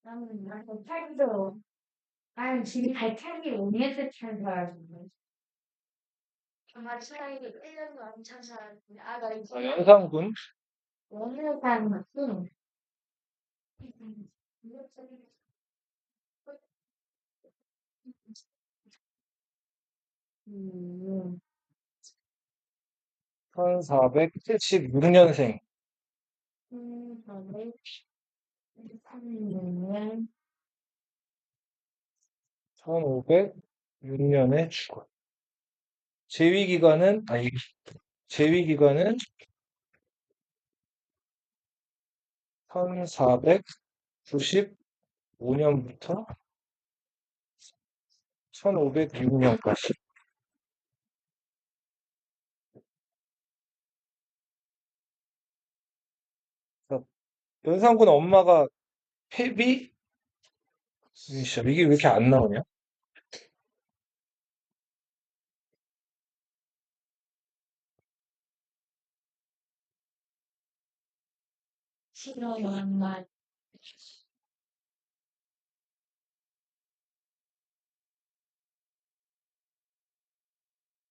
나는 팔도 아니 지금 발차기 5년째 차는 줄 알았는데 정말 차라리 1년도 안 차서 아나 이거 연산군? 오늘 사는 것도 음, 1476년생. 저는 3년 1506년에 죽어. 재위기간은 1495년부터 1506년까지. 연산군 엄마가 패비? 이게 왜 이렇게 안 나오냐? 싫어요한 말.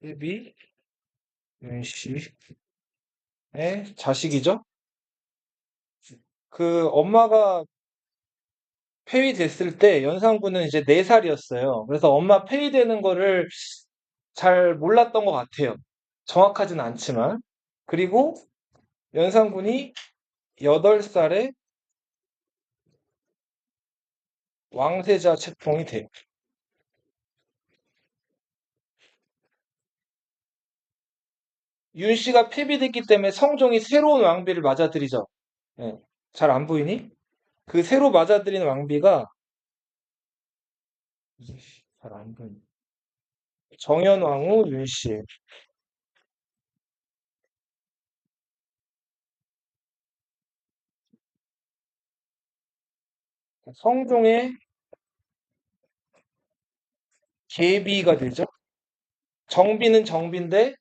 패비 윤씨의 자식이죠? 그 엄마가 폐위됐을 때 연산군은 이제 4살이었어요. 그래서 엄마 폐위되는 거를 잘 몰랐던 것 같아요. 정확하진 않지만. 그리고 연산군이 8살에 왕세자 책봉이 돼요. 윤 씨가 폐비됐기 때문에 성종이 새로운 왕비를 맞아들이죠. 예. 잘 안 보이니? 그 새로 맞아들인 왕비가 잘 안 보이니? 정현왕후 윤 씨. 성종의 계비가 되죠. 정비는 정비인데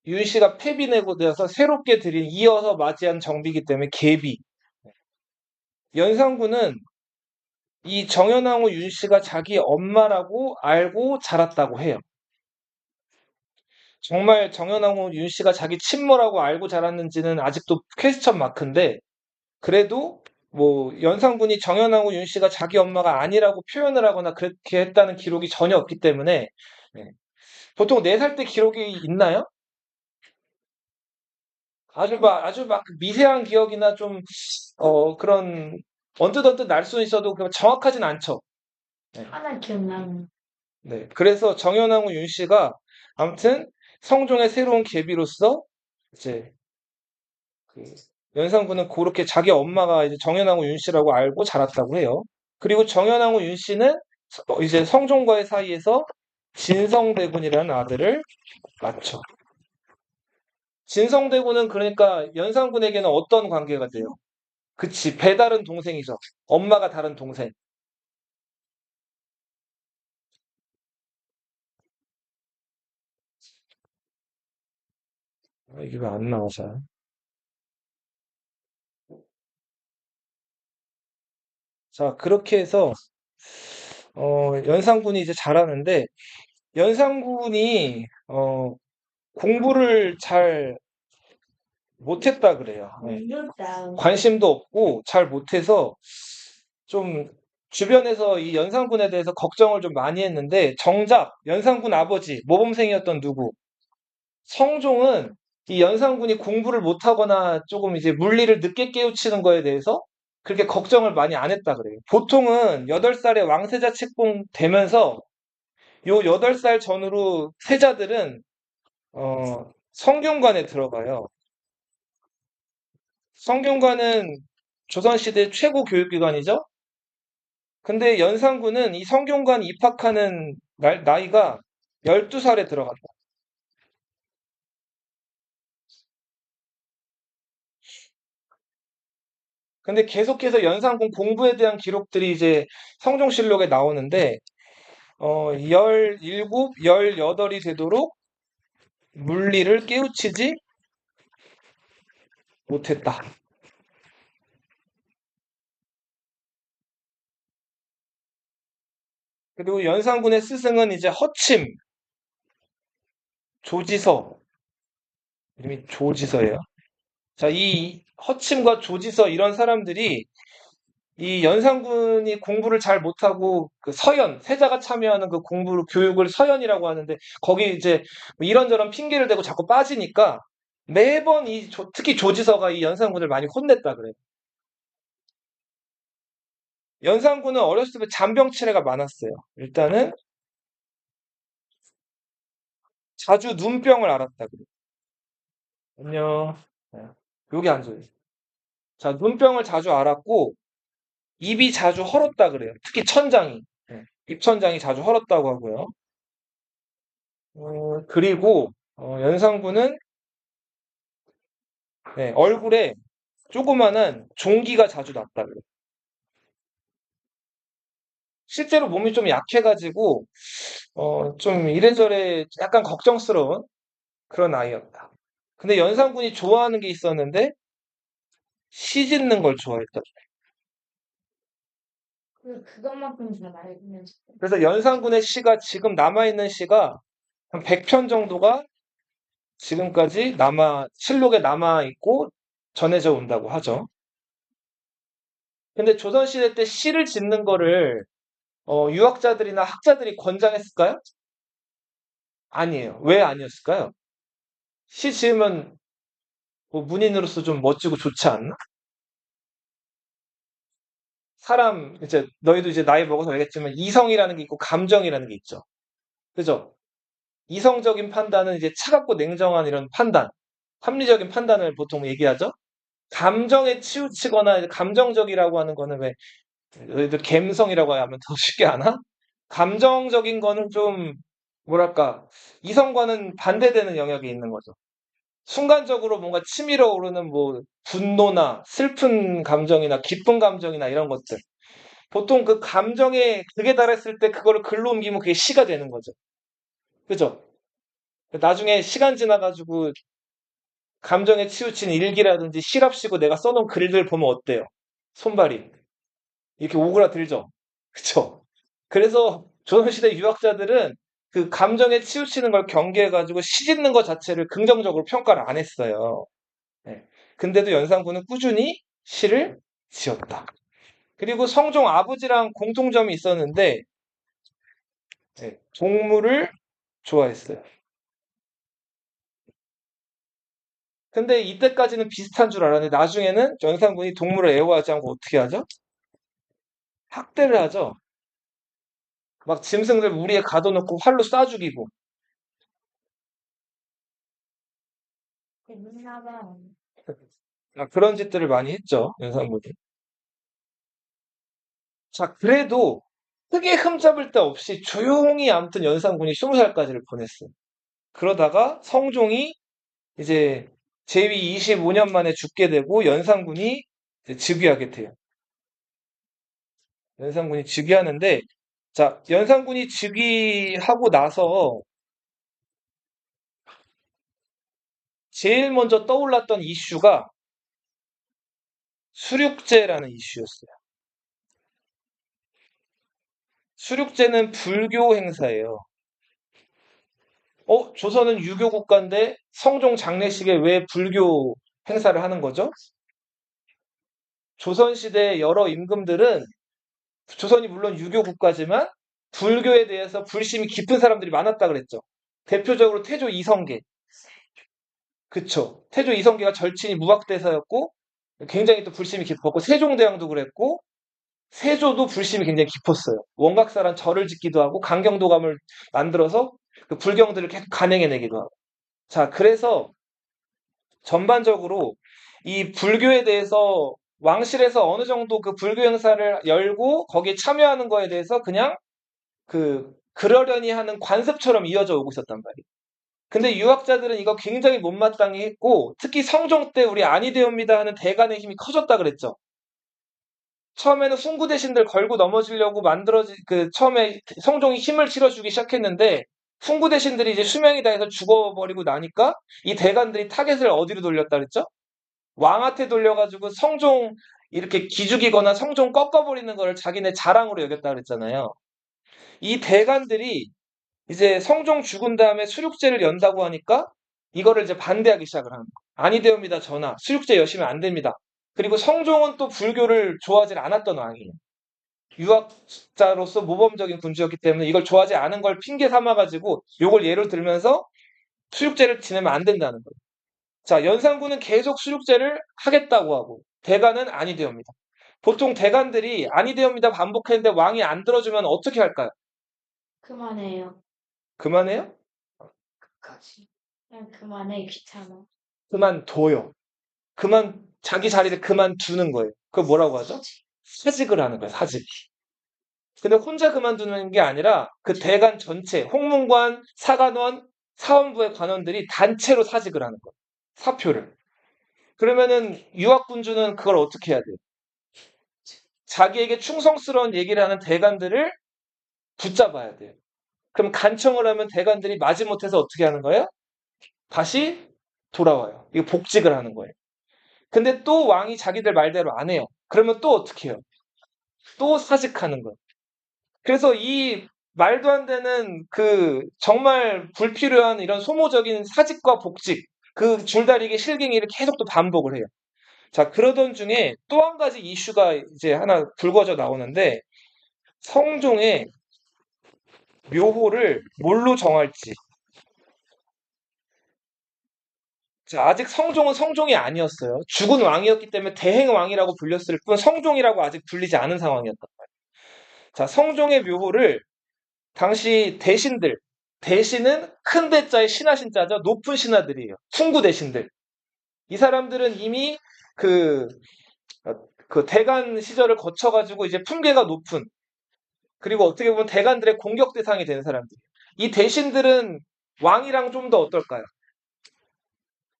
윤 씨가 폐비내고 되어서 새롭게 이어서 맞이한 정비이기 때문에 계비. 연산군은 이 정현왕후 윤 씨가 자기 엄마라고 알고 자랐다고 해요. 정말 정현왕후 윤 씨가 자기 친모라고 알고 자랐는지는 아직도 퀘스천 마크인데, 그래도 뭐 연산군이 정현왕후 윤 씨가 자기 엄마가 아니라고 표현을 하거나 그렇게 했다는 기록이 전혀 없기 때문에, 네. 보통 4살 때 기록이 있나요? 아주 막 미세한 기억이나 좀 그런 언뜻언뜻 날 수는 있어도 정확하진 않죠. 네. 하나 기억나는. 네. 그래서 정현왕후 윤 씨가 아무튼 성종의 새로운 계비로서 이제 그 연산군은 그렇게 자기 엄마가 이제 정현왕후 윤 씨라고 알고 자랐다고 해요. 그리고 정현왕후 윤 씨는 이제 성종과의 사이에서 진성대군이라는 아들을 낳죠. 진성대군은 그러니까 연산군에게는 어떤 관계가 돼요? 그치, 배다른 동생이죠. 엄마가 다른 동생. 이게 왜 안 나와, 잘. 자, 그렇게 해서, 연산군이 이제 자라는데, 연산군이, 공부를 잘 못했다 그래요. 네. 이겼다. 관심도 없고, 잘 못해서, 좀, 주변에서 이 연산군에 대해서 걱정을 좀 많이 했는데, 정작 연산군 아버지, 모범생이었던 누구? 성종은 이 연산군이 공부를 못하거나 조금 이제 물리를 늦게 깨우치는 거에 대해서 그렇게 걱정을 많이 안 했다 그래요. 보통은 8살에 왕세자 책봉 되면서 요 8살 전후로 세자들은 성균관에 들어가요. 성균관은 조선시대 최고 교육기관이죠. 근데 연산군은 이 성균관 입학하는 나이가 12살에 들어갔다. 근데 계속해서 연산군 공부에 대한 기록들이 이제 성종실록에 나오는데 17, 18이 되도록 물리를 깨우치지 못했다. 그리고 연산군의 스승은 이제 허침, 조지서, 이름이 조지서예요. 자, 이 허침과 조지서 이런 사람들이 이 연산군이 공부를 잘 못하고 그 서연, 세자가 참여하는 그 공부, 교육을 서연이라고 하는데 거기 이제 뭐 이런저런 핑계를 대고 자꾸 빠지니까 매번 특히 조지서가 이 연산군을 많이 혼냈다 그래요. 연산군은 어렸을 때 잔병치레가 많았어요. 일단은 자주 눈병을 앓았다 그래요. 안녕. 네. 여기 앉아요. 자, 눈병을 자주 앓았고 입이 자주 헐었다 그래요. 특히 천장이. 네. 입천장이 자주 헐었다고 하고요. 그리고 연산군은 네, 얼굴에 조그마한 종기가 자주 났다 그래요. 실제로 몸이 좀 약해가지고 좀 이래저래 약간 걱정스러운 그런 아이였다. 근데 연산군이 좋아하는 게 있었는데 시 짓는 걸 좋아했다. 그것만큼 잘 알면 그래서 연산군의 시가 지금 남아있는 시가 한 100편 정도가 지금까지 실록에 남아있고 전해져 온다고 하죠. 근데 조선시대 때 시를 짓는 거를 유학자들이나 학자들이 권장했을까요? 아니에요. 왜 아니었을까요? 시 지으면 뭐 문인으로서 좀 멋지고 좋지 않나? 이제 너희도 이제 나이 먹어서 알겠지만 이성이라는 게 있고 감정이라는 게 있죠. 그죠? 이성적인 판단은 이제 차갑고 냉정한 이런 판단, 합리적인 판단을 보통 얘기하죠. 감정에 치우치거나 이제 감정적이라고 하는 거는 왜 너희들 감성이라고 하면 더 쉽게 아나? 감정적인 거는 좀 뭐랄까 이성과는 반대되는 영역이 있는 거죠. 순간적으로 뭔가 치밀어 오르는 뭐 분노나 슬픈 감정이나 기쁜 감정이나 이런 것들. 보통 그 감정에 극에 달했을 때 그거를 글로 옮기면 그게 시가 되는 거죠. 그죠? 나중에 시간 지나가지고 감정에 치우친 일기라든지 시랍시고 내가 써놓은 글들 보면 어때요? 손발이. 이렇게 오그라들죠? 그쵸? 그래서 조선시대 유학자들은 그 감정에 치우치는 걸 경계해가지고 시 짓는 것 자체를 긍정적으로 평가를 안 했어요. 네. 근데도 연산군은 꾸준히 시를 지었다. 그리고 성종 아버지랑 공통점이 있었는데, 네, 동물을 좋아했어요. 근데 이때까지는 비슷한 줄 알았는데, 나중에는 연산군이 동물을 애호하지 않고 어떻게 하죠? 학대를 하죠. 막 짐승들 무리에 가둬놓고 활로 쏴 죽이고, 재밌나봐. 그런 짓들을 많이 했죠, 연산군이. 자, 그래도 크게 흠잡을 데 없이 조용히 아무튼 연산군이 20살까지를 보냈어요. 그러다가 성종이 이제 제위 25년 만에 죽게 되고 연산군이 이제 즉위하게 돼요. 연산군이 즉위하는데, 자, 연산군이 즉위하고 나서 제일 먼저 떠올랐던 이슈가 수륙제라는 이슈였어요. 수륙제는 불교 행사예요. 조선은 유교 국가인데 성종 장례식에 왜 불교 행사를 하는 거죠? 조선시대 여러 임금들은 조선이 물론 유교 국가지만 불교에 대해서 불심이 깊은 사람들이 많았다 그랬죠. 대표적으로 태조 이성계. 그쵸. 태조 이성계가 절친이 무학대사였고 굉장히 또 불심이 깊었고 세종대왕도 그랬고 세조도 불심이 굉장히 깊었어요. 원각사란 절을 짓기도 하고 강경도감을 만들어서 그 불경들을 계속 간행해내기도 하고. 자, 그래서 전반적으로 이 불교에 대해서 왕실에서 어느 정도 그 불교 행사를 열고 거기에 참여하는 거에 대해서 그냥 그러려니 하는 관습처럼 이어져 오고 있었단 말이에요. 근데 유학자들은 이거 굉장히 못마땅히 했고 특히 성종 때 우리 아니되옵니다 하는 대간의 힘이 커졌다 그랬죠. 처음에는 훈구 대신들 걸고 넘어지려고 처음에 성종이 힘을 실어주기 시작했는데 훈구 대신들이 이제 수명이 다해서 죽어버리고 나니까 이 대간들이 타겟을 어디로 돌렸다 그랬죠? 왕한테 돌려가지고 성종 이렇게 기죽이거나 성종 꺾어버리는 거를 자기네 자랑으로 여겼다 그랬잖아요. 이 대간들이 이제 성종 죽은 다음에 수륙제를 연다고 하니까 이거를 이제 반대하기 시작을 하는 거예요. 아니 되옵니다, 전하. 수륙제 여시면 안 됩니다. 그리고 성종은 또 불교를 좋아하지 않았던 왕이에요. 유학자로서 모범적인 군주였기 때문에 이걸 좋아하지 않은 걸 핑계 삼아가지고 요걸 예로 들면서 수륙제를 지내면 안 된다는 거예요. 자, 연산군은 계속 수륙제를 하겠다고 하고 대간은 아니 되옵니다. 보통 대간들이 아니 되옵니다 반복했는데 왕이 안 들어주면 어떻게 할까요? 그만해요. 그만해요? 끝까지. 그냥 그만해. 귀찮아. 그만둬요. 자기 자리를 그만두는 거예요. 그걸 뭐라고 하죠? 사직을 하는 거예요, 사직. 근데 혼자 그만두는 게 아니라 그 대간 전체, 홍문관, 사간원, 사원부의 관원들이 단체로 사직을 하는 거예요. 사표를. 그러면은 유학군주는 그걸 어떻게 해야 돼요? 자기에게 충성스러운 얘기를 하는 대간들을 붙잡아야 돼요. 그럼 간청을 하면 대간들이 마지못해서 어떻게 하는 거예요? 다시 돌아와요. 이거 복직을 하는 거예요. 근데 또 왕이 자기들 말대로 안 해요. 그러면 또 어떻게 해요? 또 사직하는 거예요. 그래서 이 말도 안 되는 그 정말 불필요한 이런 소모적인 사직과 복직, 그 줄다리기 실갱이를 계속 또 반복을 해요. 자, 그러던 중에 또 한 가지 이슈가 이제 하나 불거져 나오는데 성종의 묘호를 뭘로 정할지. 자, 아직 성종은 성종이 아니었어요. 죽은 왕이었기 때문에 대행왕이라고 불렸을 뿐 성종이라고 아직 불리지 않은 상황이었단 말이에요. 자, 성종의 묘호를 당시 대신은 큰 대자의 신하 신자죠. 높은 신하들이에요. 충구 대신들. 이 사람들은 이미 그, 어, 그 대간 시절을 거쳐가지고 이제 품계가 높은, 그리고 어떻게 보면 대간들의 공격 대상이 되는 사람들이에요. 이 대신들은 왕이랑 좀 더 어떨까요?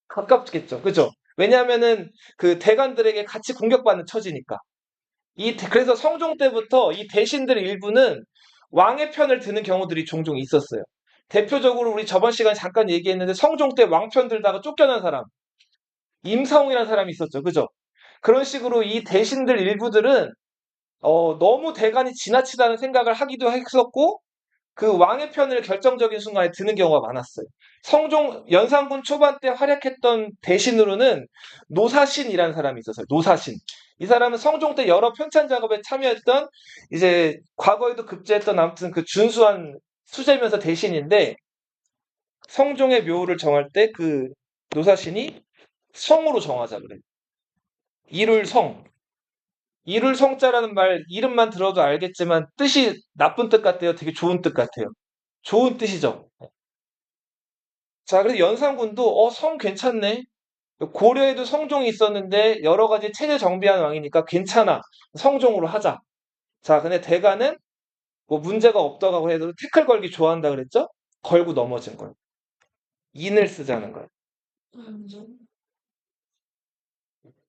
가깝겠죠. 그죠? 왜냐하면은 그 대간들에게 같이 공격받는 처지니까. 그래서 성종 때부터 이 대신들 일부는 왕의 편을 드는 경우들이 종종 있었어요. 대표적으로 우리 저번 시간에 잠깐 얘기했는데 성종 때 왕편 들다가 쫓겨난 사람, 임사홍이라는 사람이 있었죠. 그죠? 그런 식으로 이 대신들 일부들은 너무 대간이 지나치다는 생각을 하기도 했었고 그 왕의 편을 결정적인 순간에 드는 경우가 많았어요. 성종 연산군 초반 때 활약했던 대신으로는 노사신이라는 사람이 있었어요. 노사신. 이 사람은 성종 때 여러 편찬 작업에 참여했던 이제 과거에도 급제했던 아무튼 그 준수한 수재면서 대신인데 성종의 묘를 정할 때 그 노사신이 성으로 정하자 그래요. 이룰성. 이룰성자라는 말 이름만 들어도 알겠지만 뜻이 나쁜 뜻 같아요. 되게 좋은 뜻 같아요. 좋은 뜻이죠. 자, 그래서 연산군도 성 괜찮네. 고려에도 성종이 있었는데 여러 가지 체제 정비한 왕이니까 괜찮아. 성종으로 하자. 자, 근데 대가는 뭐 문제가 없다고 해도 태클 걸기 좋아한다 그랬죠? 걸고 넘어진 거예요. 인을 쓰자는 거예요. 음,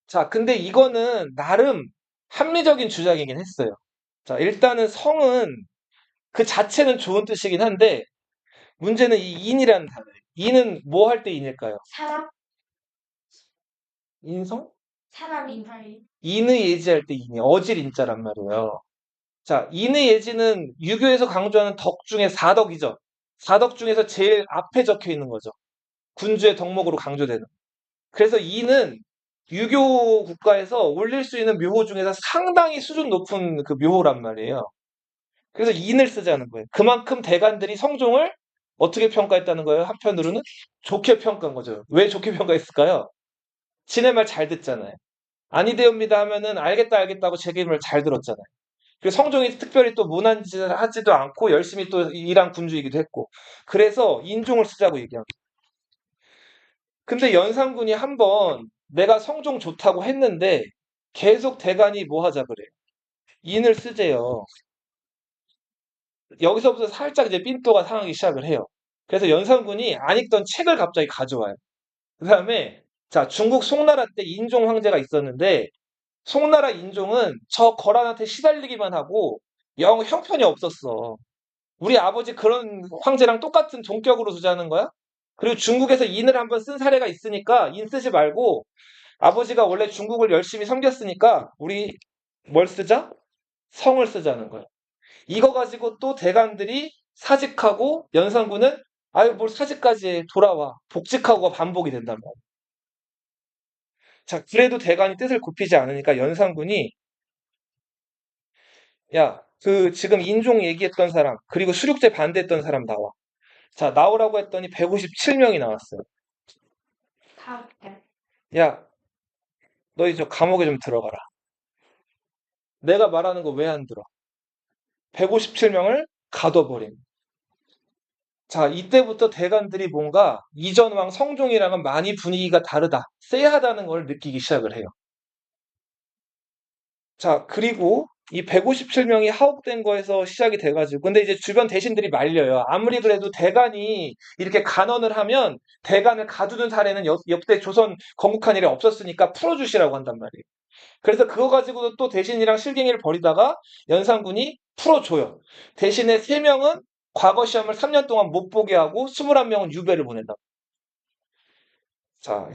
자, 근데 이거는 나름 합리적인 주장이긴 했어요. 자, 일단은 성은 그 자체는 좋은 뜻이긴 한데 문제는 이 인이라는 단어예요. 인은 뭐 할 때 인일까요? 사람? 인성? 사람 인사이. 인의 예지할 때 인이 어질 인자란 말이에요. 자, 인의 예지는 유교에서 강조하는 덕 중에 사덕이죠. 사덕 중에서 제일 앞에 적혀 있는 거죠. 군주의 덕목으로 강조되는. 그래서 인은 유교 국가에서 올릴 수 있는 묘호 중에서 상당히 수준 높은 그 묘호란 말이에요. 그래서 인을 쓰자는 거예요. 그만큼 대간들이 성종을 어떻게 평가했다는 거예요? 한편으로는 좋게 평가한 거죠. 왜 좋게 평가했을까요? 지네 말 잘 듣잖아요. 아니 되옵니다 하면은 알겠다 알겠다고 제게 잘 들었잖아요. 그리고 성종이 특별히 또 무난 짓을 하지도 않고 열심히 또 일한 군주이기도 했고. 그래서 인종을 쓰자고 얘기합니다. 근데 연산군이 한번 내가 성종 좋다고 했는데 계속 대간이 뭐 하자 그래요. 인을 쓰재요. 여기서부터 살짝 이제 삔또가 상하기 시작을 해요. 그래서 연산군이 안 읽던 책을 갑자기 가져와요. 그 다음에 자 중국 송나라 때 인종 황제가 있었는데 송나라 인종은 저 거란한테 시달리기만 하고 영 형편이 없었어. 우리 아버지 그런 황제랑 똑같은 종격으로 두자는 거야? 그리고 중국에서 인을 한번 쓴 사례가 있으니까 인 쓰지 말고 아버지가 원래 중국을 열심히 섬겼으니까 우리 뭘 쓰자? 성을 쓰자는 거예요. 이거 가지고 또 대간들이 사직하고 연산군은 아유 뭘 사직까지 해. 돌아와. 복직하고가 반복이 된단 말이에요. 자, 그래도 대간이 뜻을 굽히지 않으니까 연산군이 야, 그 지금 인종 얘기했던 사람 그리고 수륙제 반대했던 사람 나와. 자, 나오라고 했더니 157명이 나왔어요. 다 네. 야, 너희 저 감옥에 좀 들어가라. 내가 말하는 거 왜 안 들어? 157명을 가둬버림. 자, 이때부터 대간들이 뭔가 이전 왕 성종이랑은 많이 분위기가 다르다, 쎄하다는 걸 느끼기 시작을 해요. 자, 그리고 이 157명이 하옥된 거에서 시작이 돼가지고, 근데 이제 주변 대신들이 말려요. 아무리 그래도 대간이 이렇게 간언을 하면 대간을 가두는 사례는 역대 조선 건국한 일에 없었으니까 풀어주시라고 한단 말이에요. 그래서 그거 가지고도 또 대신이랑 실갱이를 벌이다가 연산군이 풀어줘요. 대신에 3명은 과거 시험을 3년 동안 못 보게 하고 21명은 유배를 보낸다. 자,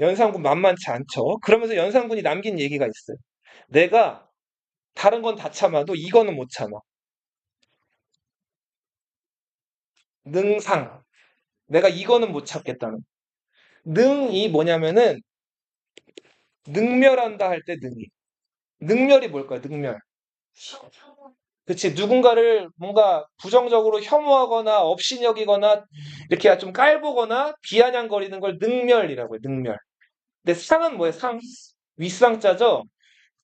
연산군 만만치 않죠. 그러면서 연산군이 남긴 얘기가 있어요. 내가 다른 건 다 참아도 이거는 못 참아. 능상. 내가 이거는 못 참겠다는. 능이 뭐냐면은 능멸한다 할 때 능이. 능멸이 뭘까요? 능멸. 혐오. 그치, 누군가를 뭔가 부정적으로 혐오하거나 업신여기거나 이렇게 좀 깔보거나 비아냥거리는 걸 능멸이라고 해요, 능멸. 근데 상은 뭐예요, 상? 윗상자죠?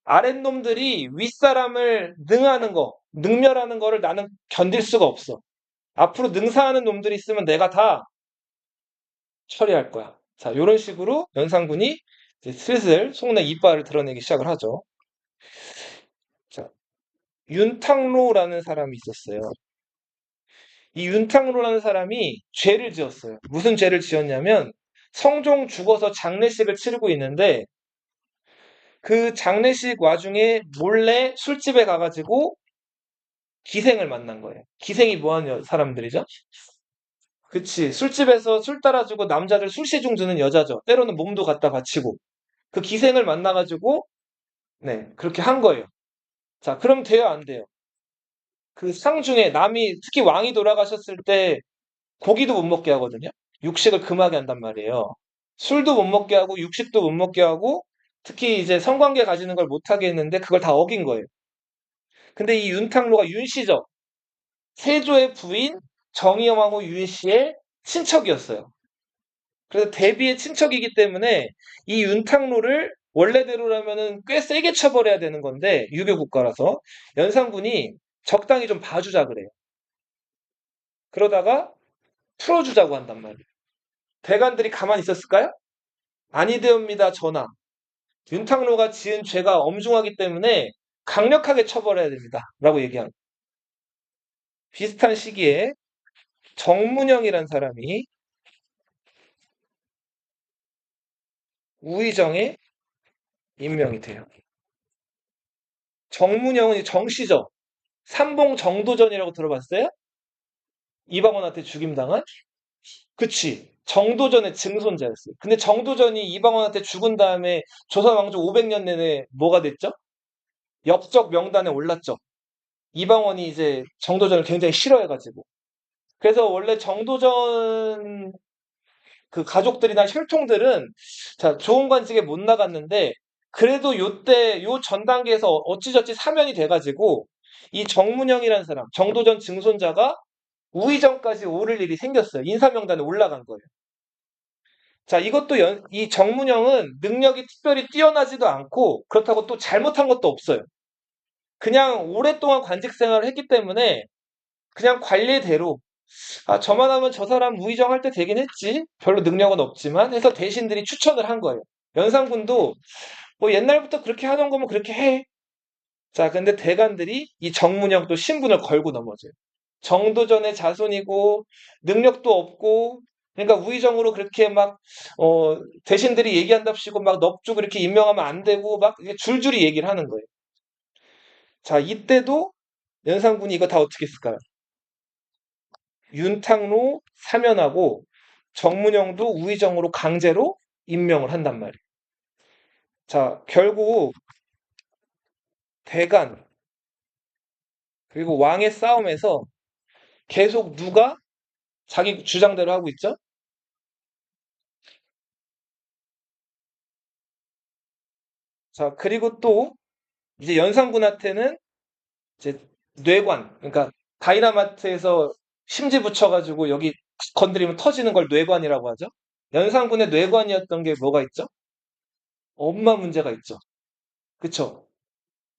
아랫놈들이 윗사람을 능하는 거, 능멸하는 거를 나는 견딜 수가 없어. 앞으로 능사하는 놈들이 있으면 내가 다 처리할 거야. 자, 요런 식으로 연산군이 이제 슬슬 속내 이빨을 드러내기 시작을 하죠. 자, 윤탕로라는 사람이 있었어요. 이 윤탕로라는 사람이 죄를 지었어요. 무슨 죄를 지었냐면 성종 죽어서 장례식을 치르고 있는데 그 장례식 와중에 몰래 술집에 가가지고 기생을 만난 거예요. 기생이 뭐하는 사람들이죠? 그치. 술집에서 술 따라주고 남자들 술시중 드는 여자죠. 때로는 몸도 갖다 바치고. 그 기생을 만나가지고 네, 그렇게 한 거예요. 자, 그럼 돼요, 안 돼요? 그 상 중에 남이 특히 왕이 돌아가셨을 때 고기도 못 먹게 하거든요. 육식을 금하게 한단 말이에요. 술도 못 먹게 하고 육식도 못 먹게 하고 특히 이제 성관계 가지는 걸 못하게 했는데 그걸 다 어긴 거예요. 근데 이 윤탕로가 윤씨죠. 세조의 부인 정의영하고 윤씨의 친척이었어요. 그래서 대비의 친척이기 때문에 이 윤탕로를 원래대로라면은 꽤 세게 처벌해야 되는 건데 유교 국가라서 연산군이 적당히 좀 봐주자 그래요. 그러다가 풀어주자고 한단 말이에요. 대관들이 가만히 있었을까요? 아니되옵니다, 전하. 윤탕로가 지은 죄가 엄중하기 때문에 강력하게 처벌해야 됩니다. 라고 얘기합니다. 비슷한 시기에 정문영이란 사람이 우의정에 임명이 돼요. 정문영은 정씨죠. 삼봉 정도전이라고 들어봤어요? 이방원한테 죽임당한? 그치. 정도전의 증손자였어요. 근데 정도전이 이방원한테 죽은 다음에 조선 왕조 500년 내내 뭐가 됐죠? 역적 명단에 올랐죠. 이방원이 이제 정도전을 굉장히 싫어해가지고. 그래서 원래 정도전 그 가족들이나 혈통들은 자, 좋은 관직에 못 나갔는데 그래도 요때 요 전 단계에서 어찌저찌 사면이 돼가지고 이 정문영이라는 사람, 정도전 증손자가 우의정까지 오를 일이 생겼어요. 인사명단에 올라간 거예요. 자, 이것도 이 정문영은 능력이 특별히 뛰어나지도 않고 그렇다고 또 잘못한 것도 없어요. 그냥 오랫동안 관직 생활을 했기 때문에 그냥 관례대로 아, 저만 하면 저 사람 우의정 할 때 되긴 했지. 별로 능력은 없지만 해서 대신들이 추천을 한 거예요. 연산군도 뭐 옛날부터 그렇게 하던 거면 그렇게 해. 자, 근데 대관들이 이 정문영 또 신분을 걸고 넘어져요. 정도전의 자손이고 능력도 없고 그러니까 우의정으로 그렇게 막 대신들이 얘기한답시고 막 넙죽 이렇게 임명하면 안 되고 막 이게 줄줄이 얘기를 하는 거예요. 자, 이때도 연산군이 이거 다 어떻게 했을까요? 윤탕로 사면하고 정문영도 우의정으로 강제로 임명을 한단 말이에요. 자, 결국 대간 그리고 왕의 싸움에서 계속 누가 자기 주장대로 하고 있죠? 자, 그리고 또 이제 연산군한테는 이제 뇌관, 그러니까 다이나마트에서 심지 붙여가지고 여기 건드리면 터지는 걸 뇌관이라고 하죠. 연산군의 뇌관이었던 게 뭐가 있죠? 엄마 문제가 있죠. 그쵸?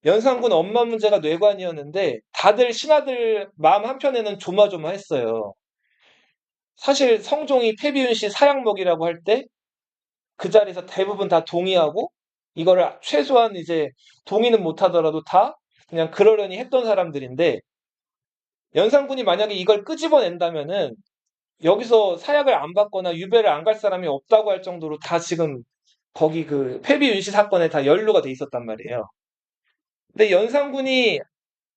연산군 엄마 문제가 뇌관이었는데 다들 신하들 마음 한편에는 조마조마했어요. 사실 성종이 패비윤 씨 사약먹이라고 할 때 그 자리에서 대부분 다 동의하고 이거를 최소한 이제 동의는 못하더라도 다 그냥 그러려니 했던 사람들인데 연산군이 만약에 이걸 끄집어낸다면은 여기서 사약을 안 받거나 유배를 안 갈 사람이 없다고 할 정도로 다 지금 거기 그 패비윤씨 사건에 다 연루가 돼 있었단 말이에요. 근데 연산군이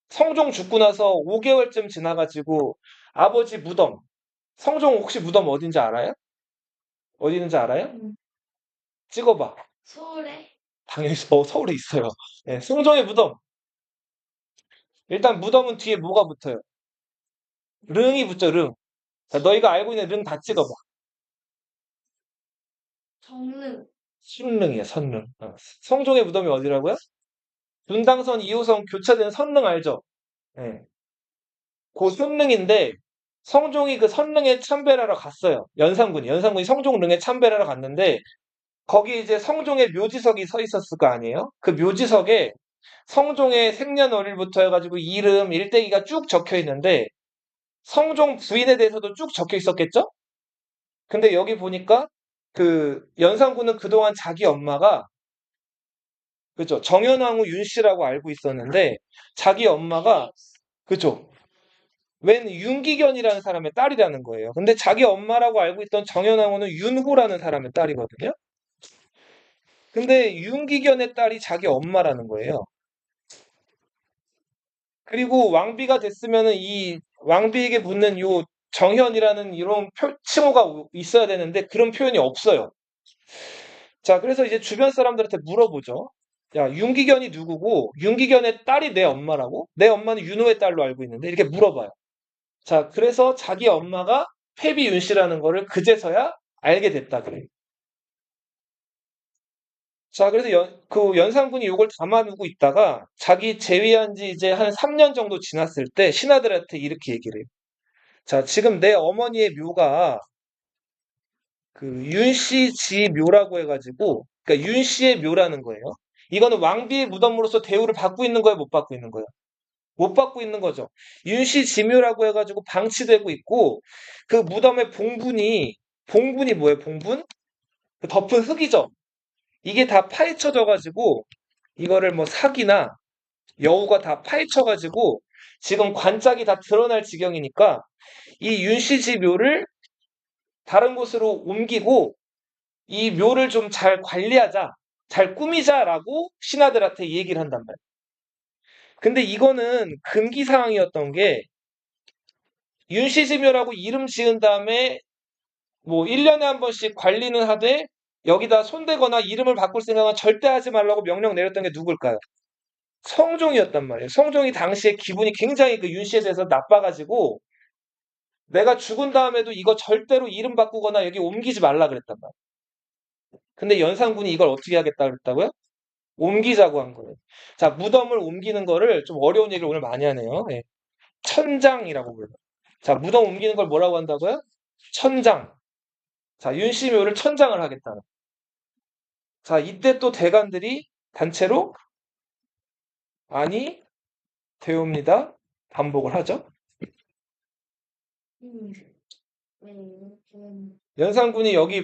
성종 죽고 나서 5개월쯤 지나가지고 아버지 무덤, 성종 혹시 무덤 어딘지 알아요? 어디 있는지 알아요? 음, 찍어봐. 서울에 당연히 서울에 있어요. 네, 성종의 무덤. 일단 무덤은 뒤에 뭐가 붙어요? 릉이 붙죠, 릉. 자, 너희가 알고 있는 릉 다 찍어봐. 정릉, 순릉이에요, 선릉. 성종의 무덤이 어디라고요? 분당선 2호선 교차된 선릉 알죠? 예. 그 선릉인데 성종이 그 선릉에 참배하러 갔어요. 연산군이 성종릉에 참배하러 갔는데 거기 이제 성종의 묘지석이 서 있었을 거 아니에요? 그 묘지석에 성종의 생년월일부터 해가지고 이름, 일대기가 쭉 적혀 있는데 성종 부인에 대해서도 쭉 적혀 있었겠죠? 근데 여기 보니까 그 연산군은 그동안 자기 엄마가 그죠? 정현왕후 윤씨라고 알고 있었는데 자기 엄마가 그죠? 웬 윤기견이라는 사람의 딸이라는 거예요. 근데 자기 엄마라고 알고 있던 정현왕후는 윤후라는 사람의 딸이거든요. 근데 윤기견의 딸이 자기 엄마라는 거예요. 그리고 왕비가 됐으면은 이 왕비에게 붙는 요 정현이라는 이런 칭호가 있어야 되는데 그런 표현이 없어요. 자, 그래서 이제 주변 사람들한테 물어보죠. 야, 윤기견이 누구고 윤기견의 딸이 내 엄마라고? 내 엄마는 윤호의 딸로 알고 있는데 이렇게 물어봐요. 자, 그래서 자기 엄마가 패비윤 씨라는 거를 그제서야 알게 됐다 그래요. 자, 그래서 그 연산군이 이걸 담아두고 있다가 자기 재위한 지 이제 한 3년 정도 지났을 때 신하들한테 이렇게 얘기를 해요. 자, 지금 내 어머니의 묘가 그 윤씨 지 묘라고 해가지고, 그러니까 윤씨의 묘라는 거예요. 이거는 왕비의 무덤으로서 대우를 받고 있는 거예요, 못 받고 있는 거예요? 못 받고 있는 거죠. 윤씨 지묘라고 해가지고 방치되고 있고, 그 무덤의 봉분이 뭐예요, 봉분? 그 덮은 흙이죠. 이게 다 파헤쳐져가지고, 이거를 뭐 사기나 여우가 다 파헤쳐가지고, 지금 관짝이 다 드러날 지경이니까, 이 윤씨 지 묘를 다른 곳으로 옮기고, 이 묘를 좀 잘 관리하자, 잘 꾸미자라고 신하들한테 얘기를 한단 말이에요. 근데 이거는 금기사항이었던 게 윤시지묘라고 이름 지은 다음에 뭐 1년에 한 번씩 관리는 하되 여기다 손대거나 이름을 바꿀 생각은 절대 하지 말라고 명령 내렸던 게 누굴까요? 성종이었단 말이에요. 성종이 당시에 기분이 굉장히 그 윤씨에 대해서 나빠가지고 내가 죽은 다음에도 이거 절대로 이름 바꾸거나 여기 옮기지 말라 그랬단 말이에요. 근데 연산군이 이걸 어떻게 하겠다 그랬다고요? 옮기자고 한 거예요. 자, 무덤을 옮기는 거를 좀 어려운 얘기를 오늘 많이 하네요. 예. 천장이라고 불러요. 자, 무덤 옮기는 걸 뭐라고 한다고요? 천장. 자, 윤씨묘를 천장을 하겠다. 자, 이때 또 대관들이 단체로 아니, 되옵니다. 반복을 하죠. 음, 연산군이 여기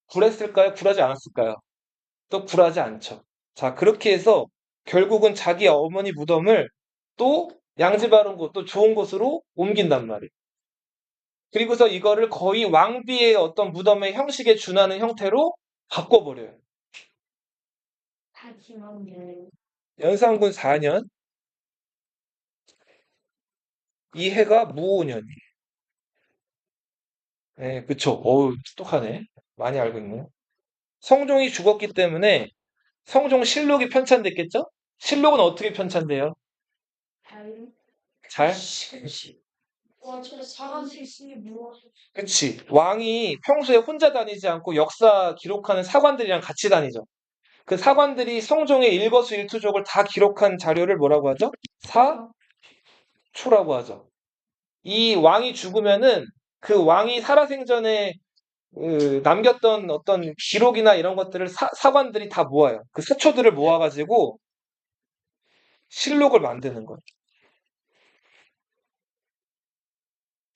굴했을까요? 굴하지 않았을까요? 또 굴하지 않죠. 자, 그렇게 해서 결국은 자기 어머니 무덤을 또 양지 바른 곳, 또 좋은 곳으로 옮긴단 말이에요. 그리고서 이거를 거의 왕비의 어떤 무덤의 형식에 준하는 형태로 바꿔버려요. 다짐하면 연산군 4년, 이 해가 무오년이에요. 네, 그쵸. 어우, 똑똑하네. 많이 알고 있네. 성종이 죽었기 때문에 성종실록이 편찬됐겠죠? 실록은 어떻게 편찬돼요? 잘. 잘? 와, 저 사과수 있으니 무엇? 그치. 왕이 평소에 혼자 다니지 않고 역사 기록하는 사관들이랑 같이 다니죠. 그 사관들이 성종의 일거수일투족을 다 기록한 자료를 뭐라고 하죠? 사초라고 하죠. 이 왕이 죽으면은 그 왕이 살아생전에 남겼던 어떤 기록이나 이런 것들을 사관들이 다 모아요. 그 사초들을 모아가지고 실록을 만드는 거예요.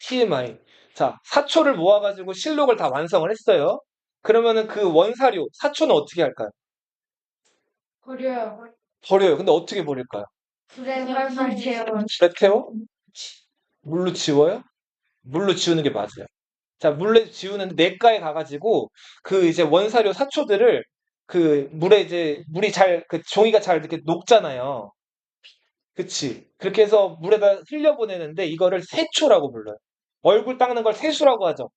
TMI. 자, 사초를 모아가지고 실록을 다 완성을 했어요. 그러면은 그 원사료, 사초는 어떻게 할까요? 버려요. 버려요. 근데 어떻게 버릴까요? 불에 활활 태워. 불에 태워? 물로 지워요? 물로 지우는 게 맞아요. 자, 물로 지우는데 냇가에 가가지고 그 이제 원사료 사초들을 그 물에 이제 물이 잘, 그 종이가 잘 이렇게 녹잖아요. 그치. 그렇게 해서 물에다 흘려보내는데 이거를 세초라고 불러요. 얼굴 닦는 걸 세수라고 하죠.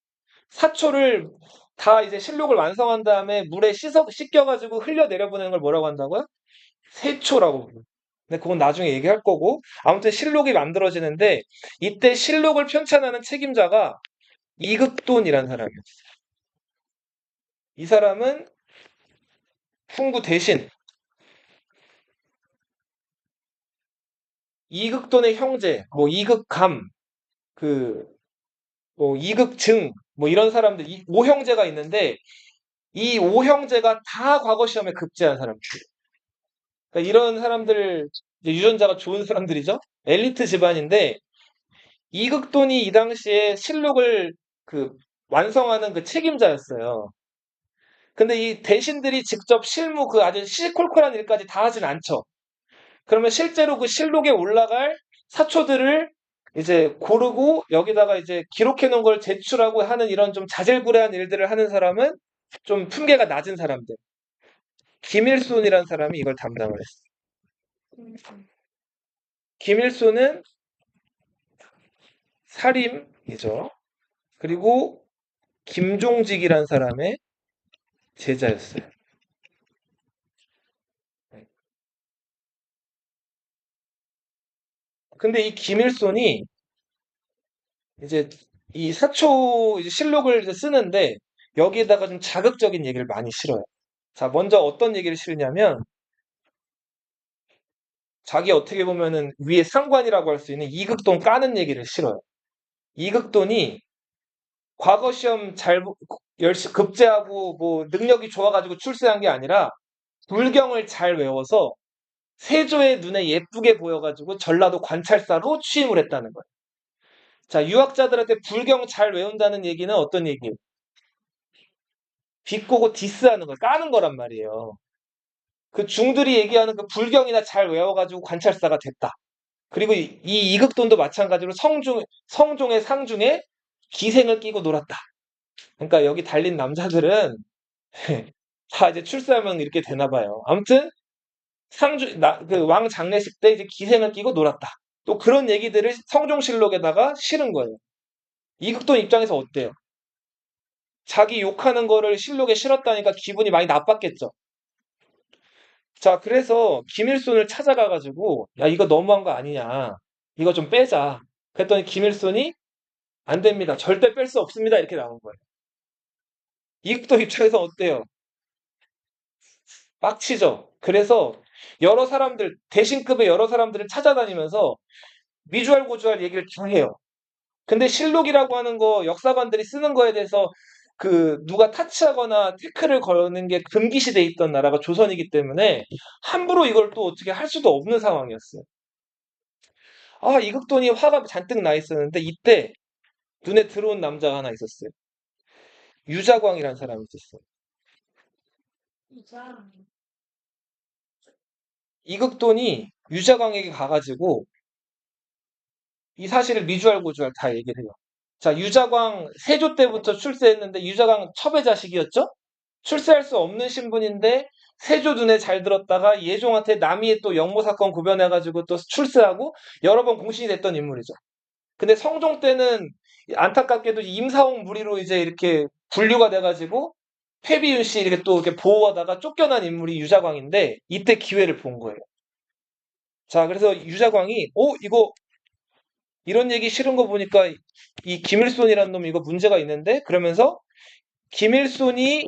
사초를 다 이제 실록을 완성한 다음에 물에 씻겨가지고 흘려내려보내는 걸 뭐라고 한다고요? 세초라고 불러요. 근데 그건 나중에 얘기할 거고. 아무튼 실록이 만들어지는데 이때 실록을 편찬하는 책임자가 이극돈이라는 사람이었어요. 이 사람은 훈구 대신 이극돈의 형제, 뭐 이극감, 그, 뭐 이극증, 뭐 이런 사람들, 이 오형제가 있는데 이 오형제가 다 과거 시험에 급제한 사람들이에요. 그러니까 이런 사람들, 이제 유전자가 좋은 사람들이죠? 엘리트 집안인데 이극돈이 이 당시에 실록을 그 완성하는 그 책임자였어요. 근데 이 대신들이 직접 실무 그 아주 시시콜콜한 일까지 다 하진 않죠. 그러면 실제로 그 실록에 올라갈 사초들을 이제 고르고 여기다가 이제 기록해 놓은 걸 제출하고 하는 이런 좀 자질구레한 일들을 하는 사람은 좀 품계가 낮은 사람들. 김일손이라는 사람이 이걸 담당을 했어요. 김일손은 사림이죠. 그리고 김종직이라는 사람의 제자였어요. 근데 이 김일손이 이제 이 사초 이제 실록을 이제 쓰는데 여기에다가 좀 자극적인 얘기를 많이 실어요. 자, 먼저 어떤 얘기를 실냐면 자기 어떻게 보면은 위에 상관이라고 할 수 있는 이극돈 까는 얘기를 실어요. 이극돈이 과거 시험 잘 열심히 급제하고 뭐 능력이 좋아가지고 출세한 게 아니라 불경을 잘 외워서 세조의 눈에 예쁘게 보여가지고 전라도 관찰사로 취임을 했다는 거예요. 자, 유학자들한테 불경 잘 외운다는 얘기는 어떤 얘기예요? 비꼬고 디스하는 거, 까는 거란 말이에요. 그 중들이 얘기하는 그 불경이나 잘 외워가지고 관찰사가 됐다. 그리고 이 이극돈도 마찬가지로 성종의 상중에 기생을 끼고 놀았다. 그러니까 여기 달린 남자들은 다 이제 출세하면 이렇게 되나 봐요. 아무튼 그 왕 장례식 때 이제 기생을 끼고 놀았다. 또 그런 얘기들을 성종실록에다가 실은 거예요. 이극돈 입장에서 어때요? 자기 욕하는 거를 실록에 실었다니까 기분이 많이 나빴겠죠. 자, 그래서 김일손을 찾아가가지고, 야, 이거 너무한 거 아니냐. 이거 좀 빼자. 그랬더니 김일손이 안 됩니다. 절대 뺄 수 없습니다. 이렇게 나온 거예요. 이국도 입장에서 어때요? 빡치죠. 그래서 여러 사람들, 대신급의 여러 사람들을 찾아다니면서 미주알고주알 얘기를 다 해요. 근데 실록이라고 하는 거 역사관들이 쓰는 거에 대해서 그 누가 타치하거나 태클을 거는 게 금기시돼 있던 나라가 조선이기 때문에 함부로 이걸 또 어떻게 할 수도 없는 상황이었어요. 아, 이극돈이 화가 잔뜩 나 있었는데 이때 눈에 들어온 남자가 하나 있었어요. 유자광이라는 사람이 있었어요. 이자. 이극돈이 유자광에게 가가지고 이 사실을 미주알고주알 다 얘기를 해요. 자, 유자광 세조 때부터 출세했는데 유자광 첩의 자식이었죠? 출세할 수 없는 신분인데 세조 눈에 잘 들었다가 예종한테 남이의 또 영모 사건 구변해가지고 또 출세하고 여러 번 공신이 됐던 인물이죠. 근데 성종 때는 안타깝게도 임사홍 무리로 이제 이렇게 분류가 돼가지고 패비윤 씨 이렇게 또 이렇게 보호하다가 쫓겨난 인물이 유자광인데 이때 기회를 본 거예요. 자, 그래서 유자광이 이거 이런 얘기 싫은 거 보니까 이 김일손이라는 놈 이거 문제가 있는데 그러면서 김일손이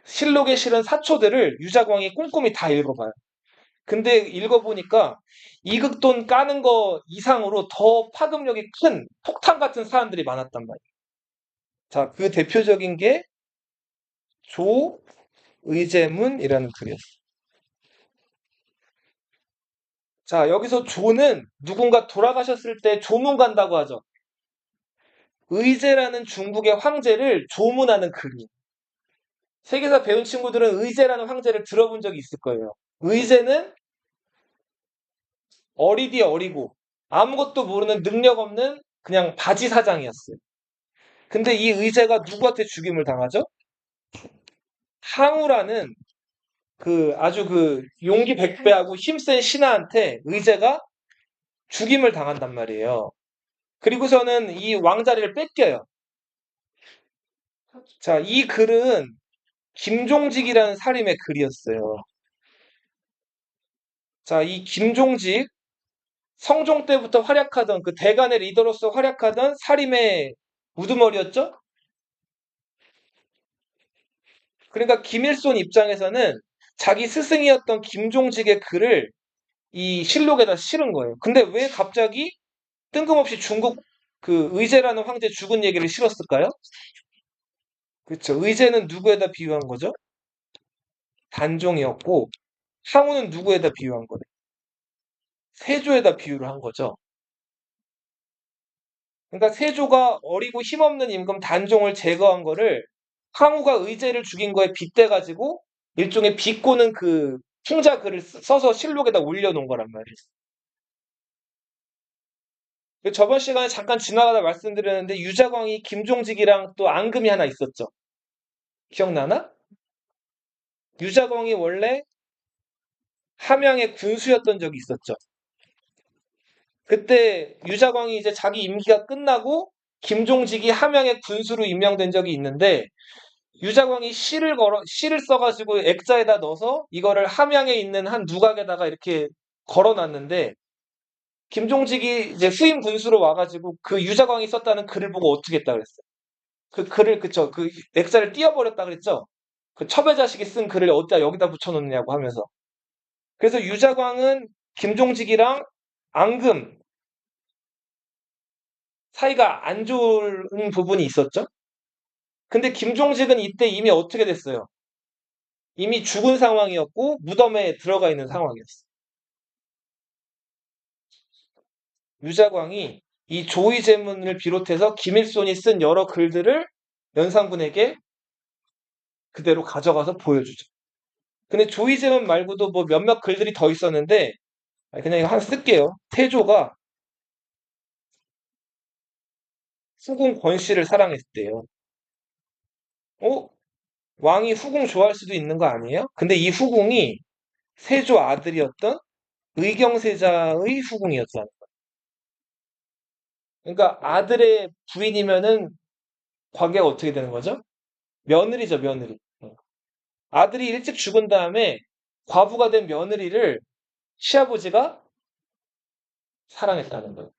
실록에 실은 사초들을 유자광이 꼼꼼히 다 읽어봐요. 근데 읽어보니까 이극돈 까는 거 이상으로 더 파급력이 큰 폭탄 같은 사안들이 많았단 말이에요. 자, 그 대표적인 게 조의제문이라는 글이었어요. 자, 여기서 조는 누군가 돌아가셨을 때 조문 간다고 하죠. 의제라는 중국의 황제를 조문하는 글이에요. 세계사 배운 친구들은 의제라는 황제를 들어본 적이 있을 거예요. 의제는 어리디 어리고 아무것도 모르는 능력 없는 그냥 바지 사장이었어요. 근데 이 의제가 누구한테 죽임을 당하죠? 항우라는 그 아주 그 용기 백배하고 힘센 신하한테 의제가 죽임을 당한단 말이에요. 그리고서는 이 왕자리를 뺏겨요. 자, 이 글은 김종직이라는 살인의 글이었어요. 자, 이 김종직 성종 때부터 활약하던 그 대간의 리더로서 활약하던 살인의 우두머리였죠? 그러니까 김일손 입장에서는 자기 스승이었던 김종직의 글을 이 실록에다 실은 거예요. 근데 왜 갑자기 뜬금없이 중국 그 의제라는 황제 죽은 얘기를 실었을까요? 그렇죠. 의제는 누구에다 비유한 거죠? 단종이었고 항우는 누구에다 비유한 거예요? 세조에다 비유를 한 거죠. 그러니까 세조가 어리고 힘없는 임금 단종을 제거한 거를 항우가 의제를 죽인 거에 빗대가지고 일종의 비꼬는 그 풍자 글을 써서 실록에다 올려놓은 거란 말이에요. 저번 시간에 잠깐 지나가다 말씀드렸는데 유자광이 김종직이랑 또 앙금이 하나 있었죠. 기억나나? 유자광이 원래 함양의 군수였던 적이 있었죠. 그때 유자광이 이제 자기 임기가 끝나고 김종직이 함양의 군수로 임명된 적이 있는데 유자광이 시를 써가지고 액자에다 넣어서 이거를 함양에 있는 한 누각에다가 이렇게 걸어놨는데 김종직이 이제 후임 군수로 와가지고 그 유자광이 썼다는 글을 보고 어떻게 했다 그랬어요. 그 글을 그쵸 그 액자를 띄워버렸다 그랬죠. 그 첩의 자식이 쓴 글을 어디다 여기다 붙여놓느냐고 하면서 그래서 유자광은 김종직이랑 앙금 사이가 안 좋은 부분이 있었죠. 근데 김종직은 이때 이미 어떻게 됐어요? 이미 죽은 상황이었고 무덤에 들어가 있는 상황이었어요. 유자광이 이 조의제문을 비롯해서 김일손이 쓴 여러 글들을 연산군에게 그대로 가져가서 보여주죠. 근데 조의제문 말고도 뭐 몇몇 글들이 더 있었는데 그냥 이거 하나 쓸게요. 태조가 후궁 권씨를 사랑했대요. 어? 왕이 후궁 좋아할 수도 있는 거 아니에요? 근데 이 후궁이 세조 아들이었던 의경세자의 후궁이었잖아요. 그러니까 아들의 부인이면은 관계가 어떻게 되는 거죠? 며느리죠, 며느리. 아들이 일찍 죽은 다음에 과부가 된 며느리를 시아버지가 사랑했다는 거예요.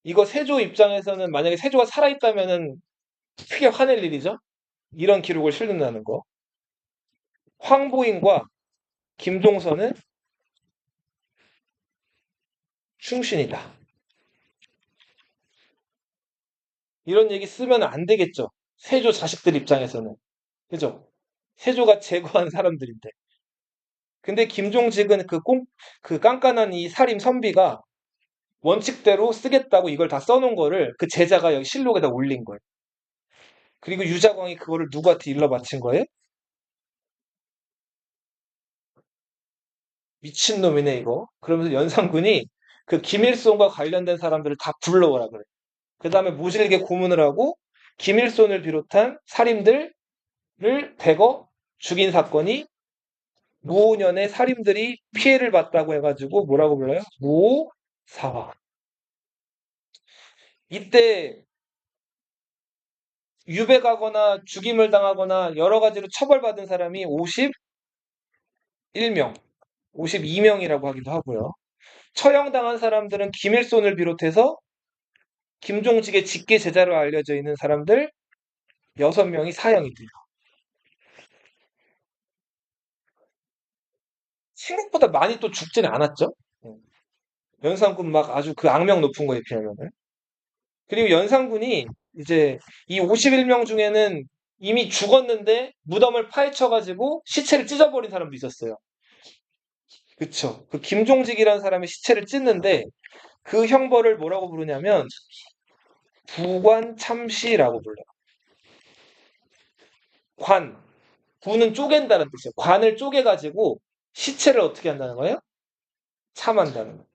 이거 세조 입장에서는 만약에 세조가 살아있다면은 크게 화낼 일이죠? 이런 기록을 실는다는 거. 황보인과 김종선은 충신이다. 이런 얘기 쓰면 안 되겠죠. 세조 자식들 입장에서는. 그죠? 세조가 제거한 사람들인데. 근데 김종직은 그 깐깐한 이 살림 선비가 원칙대로 쓰겠다고 이걸 다 써놓은 거를 그 제자가 여기 실록에다 올린 거예요. 그리고 유자광이 그거를 누구한테 일러 바친 거예요? 미친놈이네, 이거. 그러면서 연산군이 그 김일손과 관련된 사람들을 다 불러오라 그래. 그 다음에 모질게 고문을 하고 김일손을 비롯한 살인들을 대거 죽인 사건이 무오년에 살인들이 피해를 봤다고 해가지고 뭐라고 불러요? 무오사화. 이때 유배가거나 죽임을 당하거나 여러 가지로 처벌받은 사람이 51명, 52명이라고 하기도 하고요. 처형당한 사람들은 김일손을 비롯해서 김종직의 직계 제자로 알려져 있는 사람들 6명이 사형이 돼요. 생각보다 많이 또 죽지는 않았죠. 연산군 막 아주 그 악명 높은 거에 비하면은. 그리고 연산군이 이제 이 51명 중에는 이미 죽었는데 무덤을 파헤쳐가지고 시체를 찢어버린 사람도 있었어요. 그쵸. 그 김종직이라는 사람의 시체를 찢는데 그 형벌을 뭐라고 부르냐면 부관참시라고 불러요. 관. 부는 쪼갠다는 뜻이에요. 관을 쪼개가지고 시체를 어떻게 한다는 거예요? 참한다는 거예요.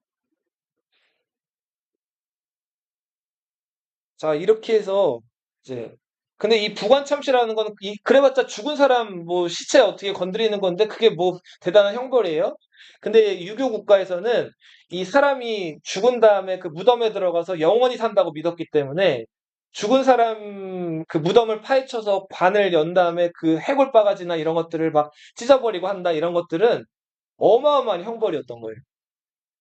자, 이렇게 해서 이제 근데 이 부관참시라는 거는 그래봤자 죽은 사람 뭐 시체 어떻게 건드리는 건데 그게 뭐 대단한 형벌이에요? 근데 유교 국가에서는 이 사람이 죽은 다음에 그 무덤에 들어가서 영원히 산다고 믿었기 때문에 죽은 사람 그 무덤을 파헤쳐서 관을 연 다음에 그 해골 바가지나 이런 것들을 막 찢어버리고 한다 이런 것들은 어마어마한 형벌이었던 거예요.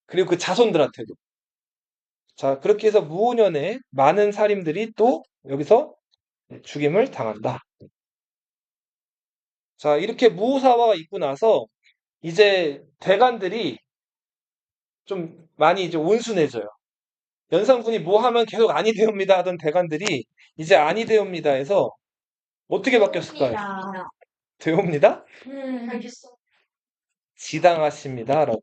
그리고 그 자손들한테도. 자, 그렇게 해서 무오년에 많은 살인들이 또 여기서 죽임을 당한다. 자, 이렇게 무오사화가 있고 나서 이제 대관들이 좀 많이 이제 온순해져요. 연산군이 뭐 하면 계속 아니 되옵니다 하던 대관들이 이제 아니 되옵니다 해서 어떻게 바뀌었을까요? 옵니다. 되옵니다? 알겠어. 지당하십니다. 라고.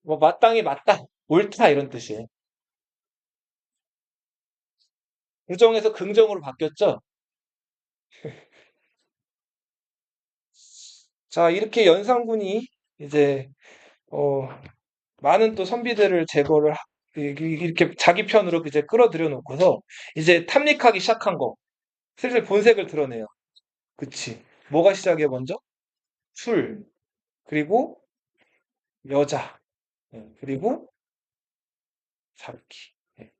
뭐 마땅히 맞다, 옳다 이런 뜻이에요. 부정에서 긍정으로 바뀌었죠. 자, 이렇게 연산군이 이제 어, 많은 또 선비들을 제거를 이렇게 자기 편으로 이제 끌어들여 놓고서 이제 탐닉하기 시작한 거. 슬슬 본색을 드러내요. 그치. 뭐가 시작해 먼저? 술, 그리고 여자, 그리고 잡기. 예.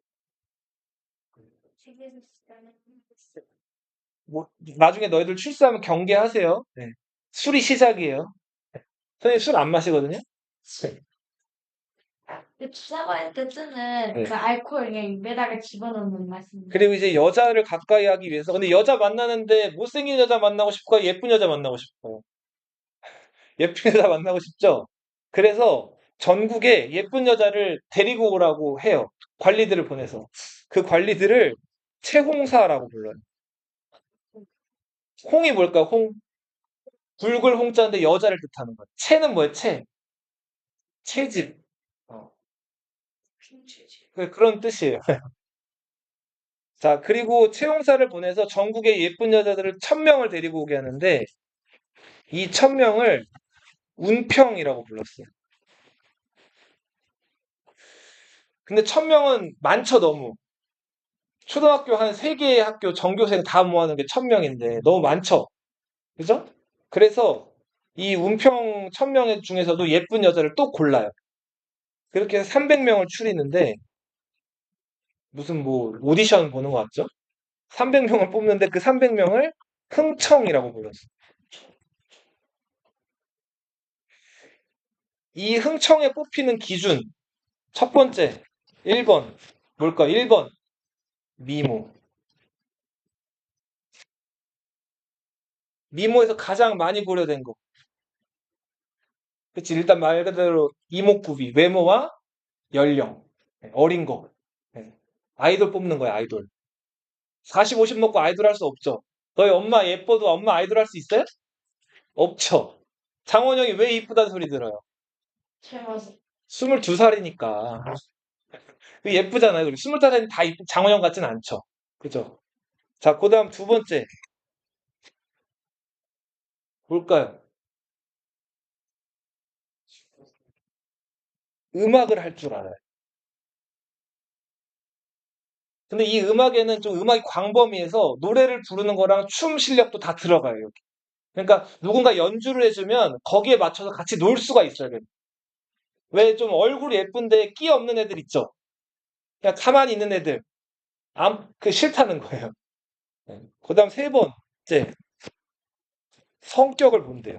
뭐 나중에 너희들 출세하면 경계하세요. 네. 술이 시작이에요. 선생님 술 안 마시거든요. 네. 그 주사과의 뜻은 네. 그 알코올 그냥 입에다가 집어넣는 말씀입니다. 그리고 이제 여자를 가까이 하기 위해서 근데 여자 만나는데 못생긴 여자 만나고 싶고 예쁜 여자 만나고 싶고 예쁜 여자 만나고 싶죠? 그래서 전국에 예쁜 여자를 데리고 오라고 해요. 관리들을 보내서. 그 관리들을 채홍사라고 불러요. 홍이 뭘까? 홍. 굵을 홍자인데 여자를 뜻하는 거예요. 채는 뭐예요? 채. 채집. 어, 그런 뜻이에요. 자, 그리고 채홍사를 보내서 전국에 예쁜 여자들을 1000명을 데리고 오게 하는데 이 1000명을 운평이라고 불렀어요. 근데 1000명은 많죠, 너무. 초등학교 한 3개의 학교 전교생 다 모아놓은 게 1000명인데 너무 많죠? 그죠? 그래서 이 운평 1000명 중에서도 예쁜 여자를 또 골라요. 그렇게 해서 300명을 추리는데 무슨 뭐 오디션 보는 것 같죠? 300명을 뽑는데 그 300명을 흥청이라고 불렀어요. 이 흥청에 뽑히는 기준 첫 번째 1번 뭘까? 1번 미모. 미모에서 가장 많이 고려된 거. 그치? 일단 말 그대로 이목구비, 외모와 연령, 어린 거. 네. 아이돌 뽑는 거야, 아이돌. 40, 50 먹고 아이돌 할 수 없죠. 너희 엄마 예뻐도 엄마 아이돌 할 수 있어요? 없죠. 장원영이 왜 이쁘다는 소리 들어요? 제맛이 22살이니까. 예쁘잖아요. 그리고 25살이 다 장원영 같진 않죠. 그죠? 자, 그 다음 두 번째. 뭘까요? 음악을 할 줄 알아요. 근데 이 음악에는 좀 음악이 광범위해서 노래를 부르는 거랑 춤 실력도 다 들어가요, 여기. 그러니까 누군가 연주를 해주면 거기에 맞춰서 같이 놀 수가 있어야 돼요. 왜 좀 얼굴이 예쁜데 끼 없는 애들 있죠? 그냥 가만히 있는 애들. 그 싫다는 거예요. 네. 그다음 세 번째, 성격을 본대요.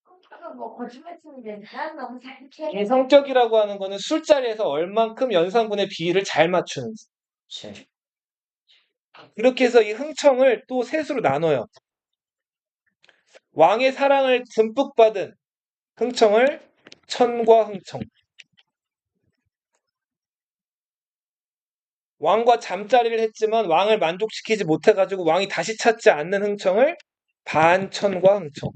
성격은 뭐 거짓말 치면 되니까 너무 이 잘해. 성격이라고 하는 거는 술자리에서 얼만큼 연산군의 비위를 잘 맞추는지. 네. 그렇게 해서 이 흥청을 또 셋으로 나눠요. 왕의 사랑을 듬뿍 받은 흥청을 천과 흥청. 왕과 잠자리를 했지만 왕을 만족시키지 못해가지고 왕이 다시 찾지 않는 흥청을 반천과 흥청.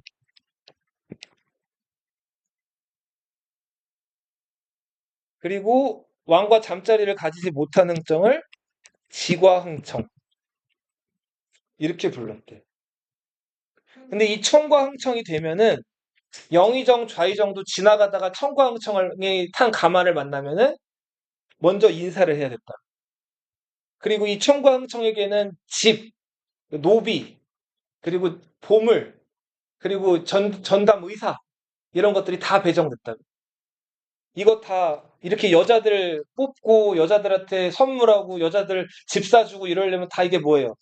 그리고 왕과 잠자리를 가지지 못한 흥청을 지과 흥청. 이렇게 불렀대. 근데 이 천과 흥청이 되면은 영의정, 좌의정도 지나가다가 천과 흥청이 탄 가마를 만나면은 먼저 인사를 해야 됐다. 그리고 이 천과 흥청에게는 집, 노비, 그리고 보물, 그리고 전담 의사 이런 것들이 다 배정됐다. 이거 다 이렇게 여자들 뽑고 여자들한테 선물하고 여자들 집 사주고 이러려면 다 이게 뭐예요?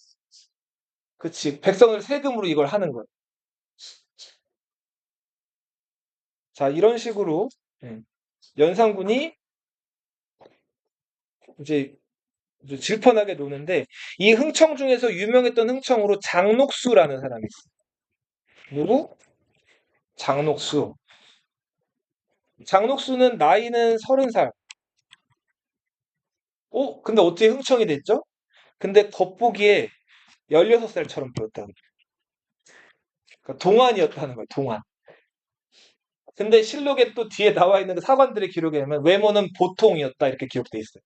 그치. 백성을 세금으로 이걸 하는 거예요. 자, 이런 식으로 연산군이 이제 질펀하게 노는데 이 흥청 중에서 유명했던 흥청으로 장녹수라는 사람이 있어요. 누구? 장녹수. 장녹수는 나이는 30살. 근데 어떻게 흥청이 됐죠? 근데 겉보기에 16살처럼 보였다는 거예요. 그러니까 동안이었다는 거예요, 동안. 근데 실록에 또 뒤에 나와 있는 그 사관들의 기록에 보면 외모는 보통이었다 이렇게 기록돼 있어요.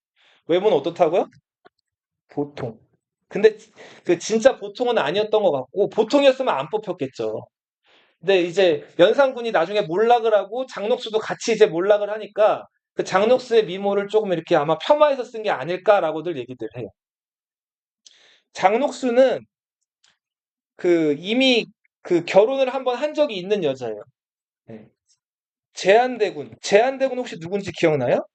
외모는 어떻다고요? 보통. 근데 그 진짜 보통은 아니었던 것 같고 보통이었으면 안 뽑혔겠죠. 근데 이제 연산군이 나중에 몰락을 하고 장녹수도 같이 이제 몰락을 하니까 그 장녹수의 미모를 조금 이렇게 아마 폄하해서 쓴 게 아닐까라고들 얘기들 해요. 장녹수는 그 이미 그 결혼을 한번 한 적이 있는 여자예요. 네. 제한대군. 제한대군 혹시 누군지 기억나요?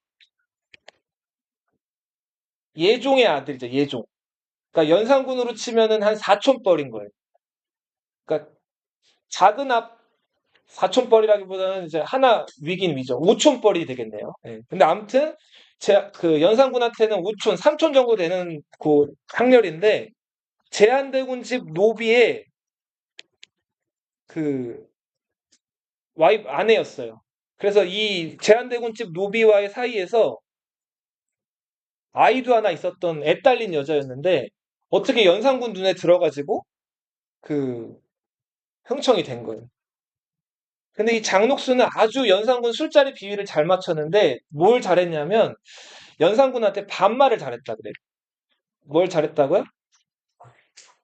예종의 아들이죠, 예종. 그러니까 연산군으로 치면은 한 사촌뻘인 거예요. 그러니까 작은 사촌뻘이라기보다는 이제 하나 위긴 위죠. 우촌뻘이 되겠네요. 예. 근데 아무튼 그 연산군한테는 우촌, 삼촌 정도 되는 그 학렬인데 제한대군 집 노비의 그 와이프 아내였어요. 그래서 이 제한대군 집 노비와의 사이에서 아이도 하나 있었던 애 딸린 여자였는데 어떻게 연산군 눈에 들어가지고 그 흥청이 된 거예요. 근데 이 장녹수는 아주 연산군 술자리 비위를 잘 맞췄는데 뭘 잘했냐면 연산군한테 반말을 잘했다 그래. 뭘 잘했다고요?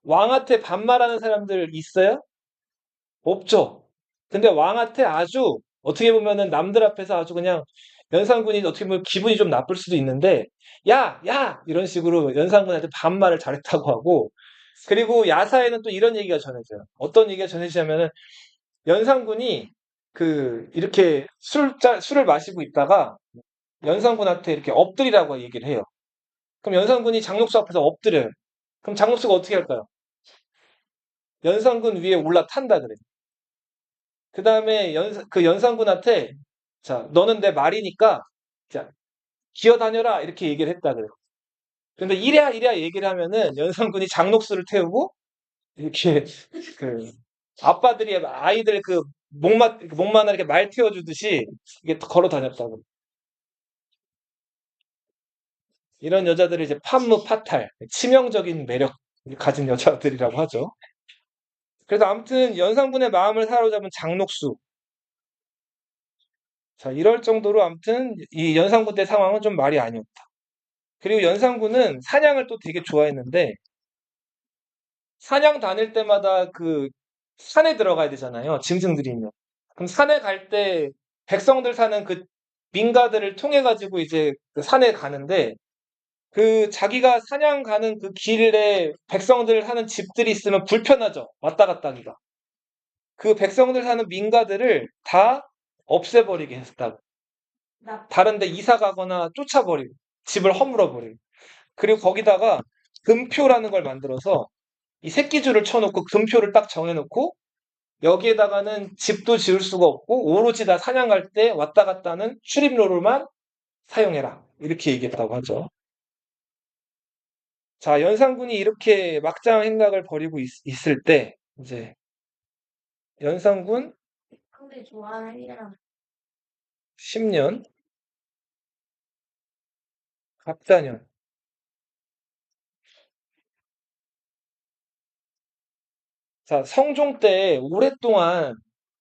왕한테 반말하는 사람들 있어요? 없죠. 근데 왕한테 아주 어떻게 보면은 남들 앞에서 아주 그냥 연산군이 어떻게 보면 기분이 좀 나쁠 수도 있는데 야, 야 이런 식으로 연산군한테 반말을 잘했다고 하고 그리고 야사에는 또 이런 얘기가 전해져요. 어떤 얘기가 전해지냐면은 연산군이 그 이렇게 술을 마시고 있다가 연산군한테 이렇게 엎드리라고 얘기를 해요. 그럼 연산군이 장녹수 앞에서 엎드려요. 그럼 장녹수가 어떻게 할까요? 연산군 위에 올라탄다 그래. 그 다음에 그 연산군한테 자, 너는 내 말이니까 자, 기어다녀라 이렇게 얘기를 했다 그래. 근데 이래야 얘기를 하면은 연산군이 장녹수를 태우고 이렇게 그 아빠들이 아이들 그 목마나 이렇게 말 태워주듯이 이게 걸어 다녔다고. 이런 여자들이 이제 판무 파탈, 치명적인 매력 가진 여자들이라고 하죠. 그래서 아무튼 연산군의 마음을 사로잡은 장녹수. 자, 이럴 정도로 아무튼 이 연산군 때 상황은 좀 말이 아니었다. 그리고 연산군은 사냥을 또 되게 좋아했는데 사냥 다닐 때마다 그 산에 들어가야 되잖아요. 짐승들이 있는. 그럼 산에 갈 때 백성들 사는 그 민가들을 통해 가지고 이제 그 산에 가는데 그 자기가 사냥 가는 그 길에 백성들 사는 집들이 있으면 불편하죠. 왔다 갔다 하기가. 그 백성들 사는 민가들을 다 없애버리게 했다고. 나 다른 데 이사 가거나 쫓아버리고 집을 허물어버리고 그리고 거기다가 금표라는 걸 만들어서 이 새끼줄을 쳐놓고 금표를 딱 정해놓고 여기에다가는 집도 지을 수가 없고 오로지 다 사냥 갈 때 왔다 갔다 하는 출입로로만 사용해라. 이렇게 얘기했다고 하죠. 자, 연산군이 이렇게 막장 행각을 벌이고 있을 때 이제 연산군 근데 좋아하는 10년 갑자년. 자, 성종 때 오랫동안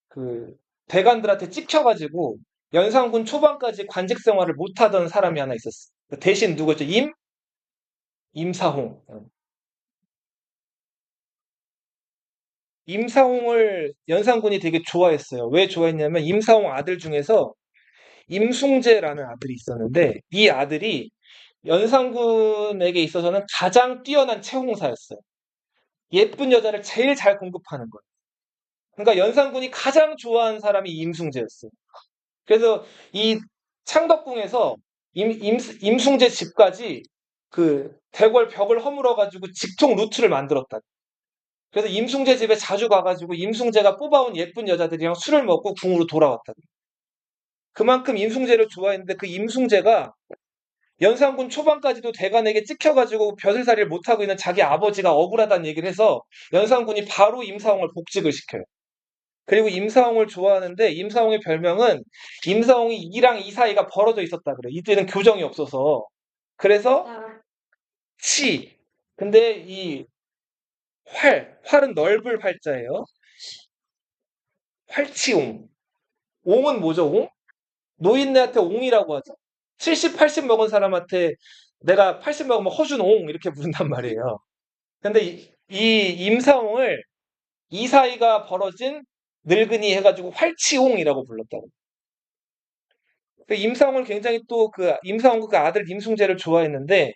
그 대관들한테 찍혀가지고 연산군 초반까지 관직 생활을 못하던 사람이 하나 있었어. 대신 누구죠? 임사홍. 임사홍을 연산군이 되게 좋아했어요. 왜 좋아했냐면 임사홍 아들 중에서 임숭재라는 아들이 있었는데 이 아들이 연산군에게 있어서는 가장 뛰어난 채용사였어요. 예쁜 여자를 제일 잘 공급하는 거예요. 그러니까 연산군이 가장 좋아하는 사람이 임숭재였어요. 그래서 이 창덕궁에서 임숭재 집까지 그 대궐 벽을 허물어가지고 직통 루트를 만들었다. 그래서 임숭재 집에 자주 가가지고 임숭재가 뽑아온 예쁜 여자들이랑 술을 먹고 궁으로 돌아왔다. 그만큼 임숭재를 좋아했는데 그 임숭재가 연산군 초반까지도 대간에게 찍혀가지고 벼슬살이를 못하고 있는 자기 아버지가 억울하다는 얘기를 해서 연산군이 바로 임사홍을 복직을 시켜요. 그리고 임사홍을 좋아하는데 임사홍의 별명은 임사홍이 이랑 이 사이가 벌어져 있었다 그래. 이때는 교정이 없어서. 그래서 나 치. 근데 이 활은 넓을 활자예요. 활치옹. 옹은 뭐죠, 옹? 노인네한테 옹이라고 하죠. 70, 80 먹은 사람한테 내가 80 먹으면 허준옹 이렇게 부른단 말이에요. 근데 이 임사홍을 이 사이가 벌어진 늙은이 해가지고 활치옹이라고 불렀다고. 그 임사홍을 굉장히 또 그 임사홍 그 아들 임숭재를 좋아했는데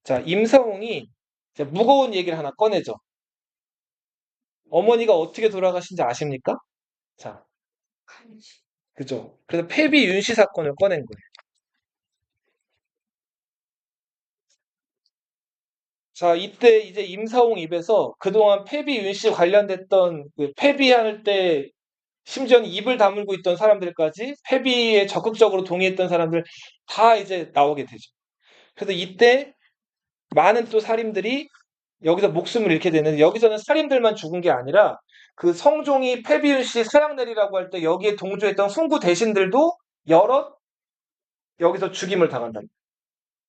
자 임사홍이 이제 무거운 얘기를 하나 꺼내죠. 어머니가 어떻게 돌아가신지 아십니까? 자 간지. 그죠. 그래서 폐비 윤씨 사건을 꺼낸 거예요. 자 이때 이제 임사홍 입에서 그동안 폐비 윤씨 관련됐던 그 폐비할 때 심지어는 입을 다물고 있던 사람들까지 폐비에 적극적으로 동의했던 사람들 다 이제 나오게 되죠. 그래서 이때 많은 또 살인들이 여기서 목숨을 잃게 되는데 여기서는 살인들만 죽은 게 아니라 그 성종이 패비윤 씨 서양 내리라고 할 때 여기에 동조했던 훈구 대신들도 여럿 여기서 죽임을 당한다.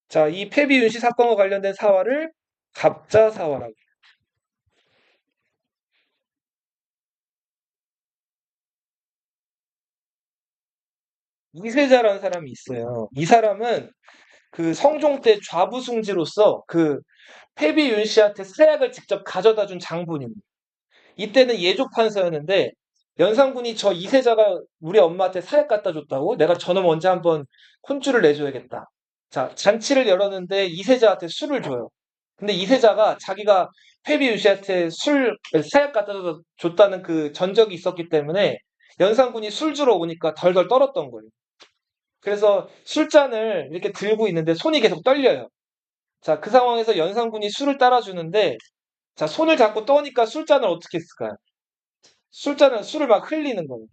자, 이 패비윤 씨 사건과 관련된 사화를 갑자사화라고. 이세자라는 사람이 있어요. 이 사람은 그 성종 때 좌부승지로서 그 패비윤 씨한테 서약을 직접 가져다 준 장본입니다. 이때는 예조판서였는데 연산군이 저 이세자가 우리 엄마한테 사약 갖다 줬다고? 내가 저놈 언제 한번 혼쭐을 내줘야겠다. 자, 잔치를 열었는데 이세자한테 술을 줘요. 근데 이세자가 자기가 회비윤 씨한테 사약 갖다 줬다는 그 전적이 있었기 때문에 연산군이 술 주러 오니까 덜덜 떨었던 거예요. 그래서 술잔을 이렇게 들고 있는데 손이 계속 떨려요. 자, 그 상황에서 연산군이 술을 따라주는데 자, 손을 잡고 떠니까 술잔을 어떻게 했을까요? 술잔은 술을 막 흘리는 거예요.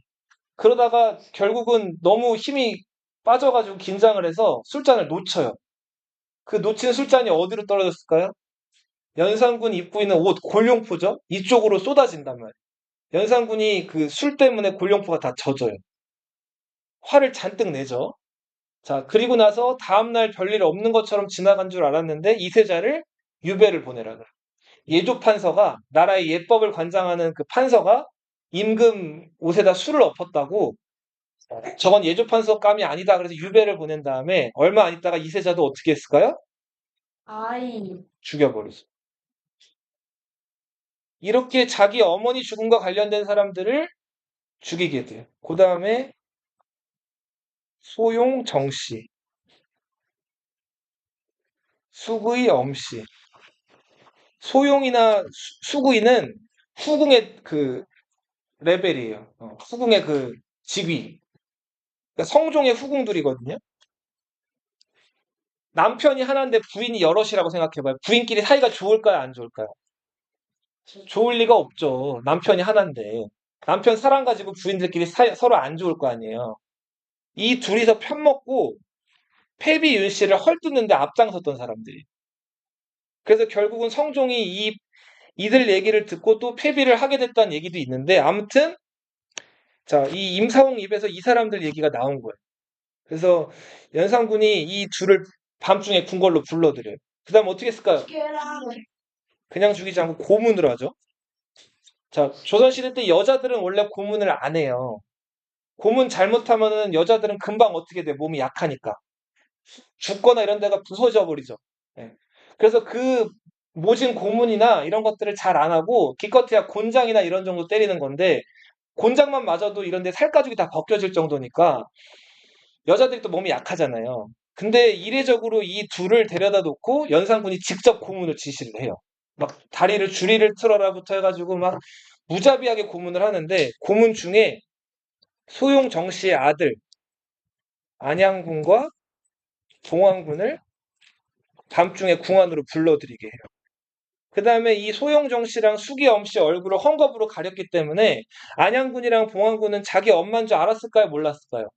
그러다가 결국은 너무 힘이 빠져가지고 긴장을 해서 술잔을 놓쳐요. 그 놓친 술잔이 어디로 떨어졌을까요? 연산군 입고 있는 옷, 골룡포죠? 이쪽으로 쏟아진단 말이에요. 연산군이 그 술 때문에 골룡포가 다 젖어요. 화를 잔뜩 내죠. 자, 그리고 나서 다음날 별일 없는 것처럼 지나간 줄 알았는데 이세자를 유배를 보내라 그래요. 예조 판서가 나라의 예법을 관장하는 그 판서가 임금 옷에다 술을 엎었다고 저건 예조판서 감이 아니다. 그래서 유배를 보낸 다음에 얼마 안 있다가 이세자도 어떻게 했을까요? 아이. 죽여버리죠. 이렇게 자기 어머니 죽음과 관련된 사람들을 죽이게 돼요. 그 다음에 소용 정씨, 수구의 엄씨. 소용이나 수구이는 후궁의 그 레벨이에요. 후궁의 그 직위. 그러니까 성종의 후궁들이거든요. 남편이 하나인데 부인이 여럿이라고 생각해봐요. 부인끼리 사이가 좋을까요, 안 좋을까요? 좋을 리가 없죠. 남편이 하나인데. 남편 사랑 가지고 부인들끼리 서로 안 좋을 거 아니에요. 이 둘이서 편먹고 패비 윤 씨를 헐뜯는데 앞장섰던 사람들이. 그래서 결국은 성종이 이들 얘기를 듣고 또 패비를 하게 됐다는 얘기도 있는데 아무튼 자, 이 임사홍 입에서 이 사람들 얘기가 나온 거예요. 그래서 연산군이 이 둘을 밤중에 궁궐로 불러들여요. 그 다음 어떻게 했을까요? 그냥 죽이지 않고 고문을 하죠. 자, 조선시대 때 여자들은 원래 고문을 안 해요. 고문 잘못하면은 여자들은 금방 어떻게 돼? 몸이 약하니까. 죽거나 이런 데가 부서져 버리죠. 예. 그래서 그 모진 고문이나 이런 것들을 잘 안 하고 기껏해야 곤장이나 이런 정도 때리는 건데 곤장만 맞아도 이런 데 살가죽이 다 벗겨질 정도니까 여자들이 또 몸이 약하잖아요. 근데 이례적으로 이 둘을 데려다 놓고 연산군이 직접 고문을 지시를 해요. 막 다리를 줄이를 틀어라부터 해가지고 막 무자비하게 고문을 하는데 고문 중에 소용 정 씨의 아들 안양군과 동안군을 밤중에 궁안으로 불러들이게 해요. 그 다음에 이 소영정 씨랑 수기엄 씨 얼굴을 헝겊으로 가렸기 때문에 안양군이랑 봉안군은 자기 엄마인 줄 알았을까요? 몰랐을까요?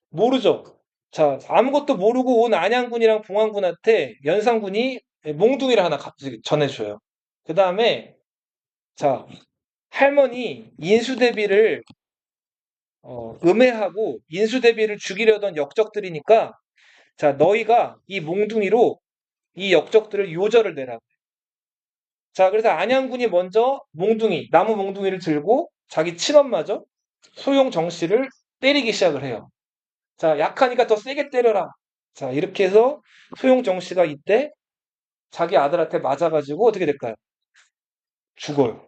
모르죠. 자, 아무것도 모르고 온 안양군이랑 봉안군한테 연산군이 몽둥이를 하나 갑자기 전해줘요. 그 다음에 자, 할머니 인수대비를 음해하고 인수대비를 죽이려던 역적들이니까 자, 너희가 이 몽둥이로 이 역적들을 요절을 내라. 자, 그래서 안양군이 먼저 나무 몽둥이를 들고 자기 친엄마죠. 소용 정 씨를 때리기 시작을 해요. 자, 약하니까 더 세게 때려라. 자, 이렇게 해서 소용 정 씨가 이때 자기 아들한테 맞아가지고 어떻게 될까요? 죽어요.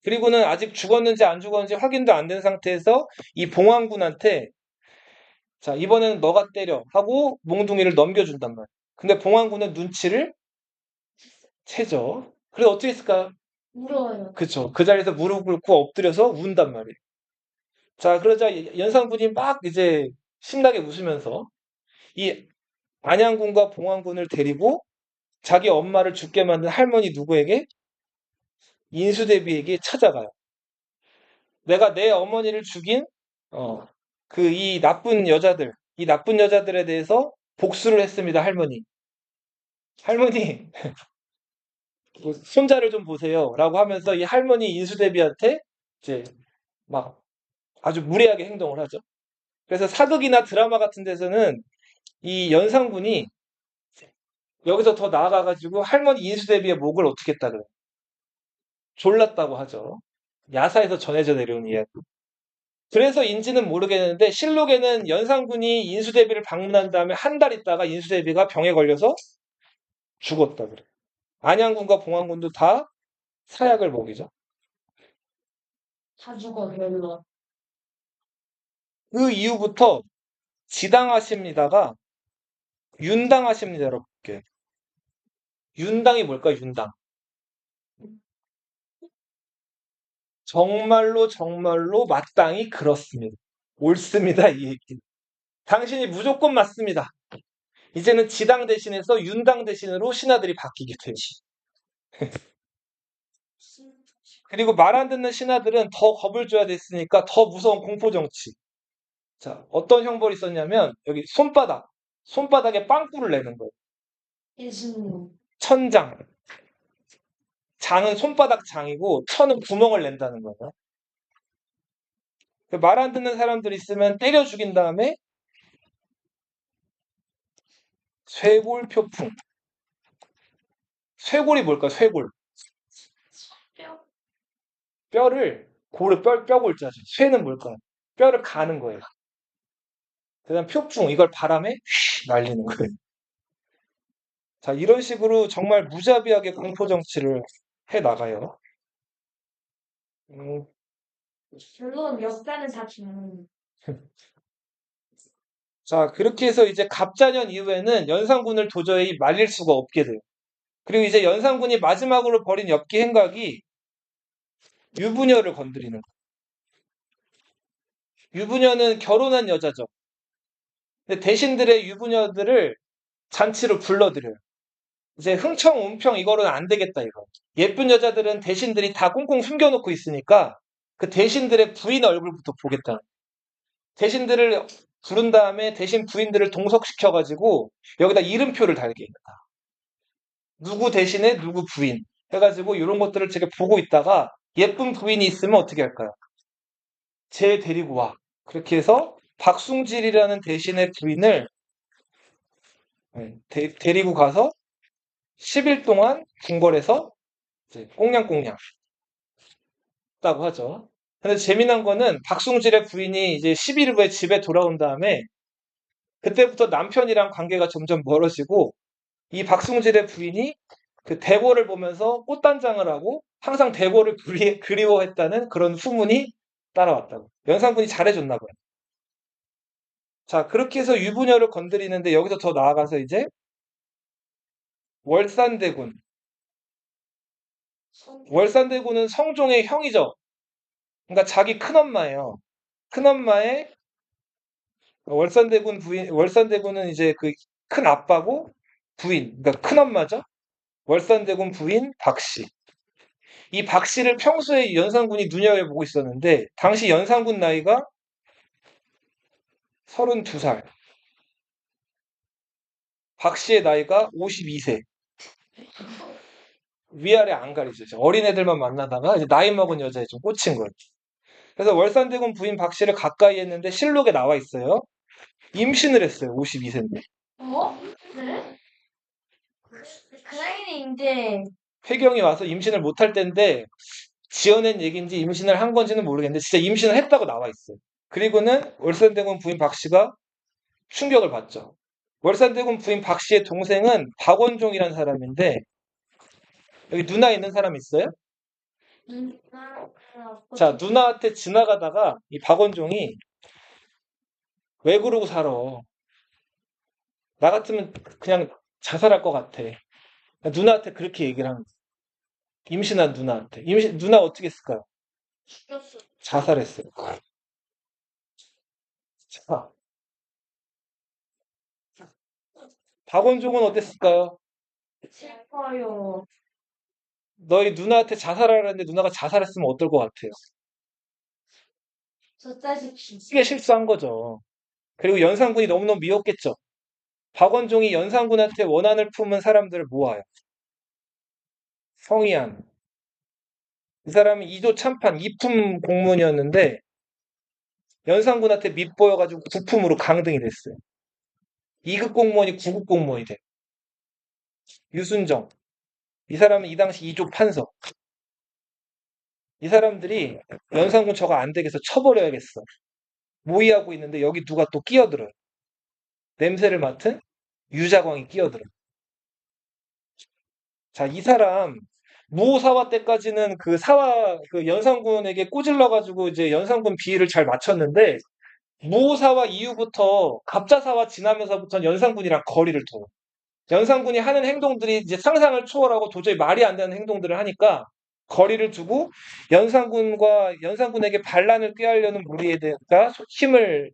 그리고는 아직 죽었는지 안 죽었는지 확인도 안 된 상태에서 이 봉황군한테 자, 이번에는 너가 때려 하고 몽둥이를 넘겨준단 말이에요. 근데 봉황군은 눈치를 채죠. 그래서 어떻게 했을까요? 울어요. 그쵸. 그 자리에서 무릎 꿇고 엎드려서 운단 말이에요. 자, 그러자 연산군이 막 이제 신나게 웃으면서 이 안양군과 봉황군을 데리고 자기 엄마를 죽게 만든 할머니 누구에게? 인수대비에게 찾아가요. 내가 내 어머니를 죽인 그 이 나쁜 여자들에 대해서 복수를 했습니다, 할머니. 할머니, 그 손자를 좀 보세요라고 하면서 이 할머니 인수대비한테 이제 막 아주 무례하게 행동을 하죠. 그래서 사극이나 드라마 같은 데서는 이 연산군이 여기서 더 나아가가지고 할머니 인수대비의 목을 어떻게 했다 그래? 졸랐다고 하죠. 야사에서 전해져 내려온 이야기. 그래서인지는 모르겠는데 실록에는 연산군이 인수대비를 방문한 다음에 한 달 있다가 인수대비가 병에 걸려서 죽었다 그래. 안양군과 봉안군도 다 사약을 먹이죠. 다 죽어, 별로. 그 이후부터 지당하십니다가 윤당하십니다, 여러분께. 윤당이 뭘까요, 윤당? 정말로 정말로 마땅히 그렇습니다. 옳습니다, 이 얘기. 당신이 무조건 맞습니다. 이제는 지당 대신해서 윤당 대신으로 신하들이 바뀌게 돼요. 그리고 말 안 듣는 신하들은 더 겁을 줘야 됐으니까 더 무서운 공포 정치. 자, 어떤 형벌이 있었냐면 여기 손바닥에 빵꾸를 내는 거예요. 예수님. 천장. 장은 손바닥 장이고 천은 구멍을 낸다는 거예요. 말 안 듣는 사람들 있으면 때려 죽인 다음에 쇄골표풍. 쇄골이 뭘까? 쇄골. 뼈. 뼈를 뼈골자죠. 쇄는 뭘까? 뼈를 가는 거예요. 그다음 표풍 이걸 바람에 휘 날리는 거예요. 자, 이런 식으로 정말 무자비하게 공포 정치를 해 나가요. 음, 물론 역사는 다 죽는. 자, 그렇게 해서 이제 갑자년 이후에는 연산군을 도저히 말릴 수가 없게 돼요. 그리고 이제 연산군이 마지막으로 벌인 엽기 행각이 유부녀를 건드리는 거예요. 유부녀는 결혼한 여자죠. 근데 대신들의 유부녀들을 잔치로 불러들여요. 이제 흥청움평 이거는 안 되겠다 이거. 예쁜 여자들은 대신들이 다 꽁꽁 숨겨놓고 있으니까 그 대신들의 부인 얼굴부터 보겠다. 대신들을 부른 다음에 대신 부인들을 동석시켜가지고 여기다 이름표를 달게. 누구 대신에 누구 부인 해가지고 이런 것들을 제가 보고 있다가 예쁜 부인이 있으면 어떻게 할까요? 쟤 데리고 와. 그렇게 해서 박숭질이라는 대신의 부인을 데리고 가서 10일 동안 궁궐에서 이제 꽁냥꽁냥 했다고 하죠. 근데 재미난 거는 박숭질의 부인이 이제 10일 후에 집에 돌아온 다음에 그때부터 남편이랑 관계가 점점 멀어지고 이 박숭질의 부인이 그 대고를 보면서 꽃단장을 하고 항상 대고를 그리워했다는 그런 후문이 따라왔다고. 연산군이 잘해줬나 봐요. 자, 그렇게 해서 유부녀를 건드리는데 여기서 더 나아가서 이제 월산대군. 월산대군은 성종의 형이죠. 그러니까 자기 큰엄마예요. 큰엄마의 월산대군은 이제 그 큰 아빠고 부인, 그러니까 큰엄마죠. 월산대군 부인 박씨. 이 박씨를 평소에 연산군이 눈여겨보고 있었는데 당시 연산군 나이가 32살. 박씨의 나이가 52세. 위아래 안 가리죠. 어린애들만 만나다가 이제 나이 먹은 여자에 좀 꽂힌 거예요. 그래서 월산대군 부인 박씨를 가까이 했는데 실록에 나와 있어요. 임신을 했어요. 52세인데. 어? 네? 그 나이는 이제 폐경이 와서 임신을 못할 때인데 지어낸 얘기인지 임신을 한 건지는 모르겠는데 진짜 임신을 했다고 나와 있어요. 그리고는 월산대군 부인 박씨가 충격을 받죠. 월산대군 부인 박씨의 동생은 박원종이라는 사람인데 여기 누나 있는 사람 있어요? 자, 누나한테 지나가다가 이 박원종이 왜 그러고 살아? 나 같으면 그냥 자살할 것 같아. 누나한테 그렇게 얘기를 하는 거예요. 임신한 누나한테. 누나 어떻게 했을까요? 죽였어. 자살했어요. 자, 박원종은 어땠을까요? 슬퍼요. 너희 누나한테 자살하라는데 누나가 자살했으면 어떨 것 같아요? 저 자식 진짜. 크게 실수한 거죠. 그리고 연산군이 너무너무 미웠겠죠. 박원종이 연산군한테 원한을 품은 사람들을 모아요. 성희안. 이 사람이 이조 참판, 이품 공문이었는데 연산군한테 밉보여가지고 구품으로 강등이 됐어요. 2급 공무원이 9급 공무원이 돼. 유순정. 이 사람은 이 당시 이조 판서. 이 사람들이 연산군 저거 안 되겠어. 쳐버려야겠어. 모의하고 있는데 여기 누가 또 끼어들어요. 냄새를 맡은 유자광이 끼어들어요. 자, 이 사람 무사화 때까지는 그 연산군에게 꼬질러가지고 이제 연산군 비위를 잘 맞췄는데 무사화 이후부터 갑자사화 지나면서부터는 연산군이랑 거리를 둬요. 연산군이 하는 행동들이 이제 상상을 초월하고 도저히 말이 안 되는 행동들을 하니까 거리를 두고 연산군에게 반란을 꾀하려는 무리에다가 힘을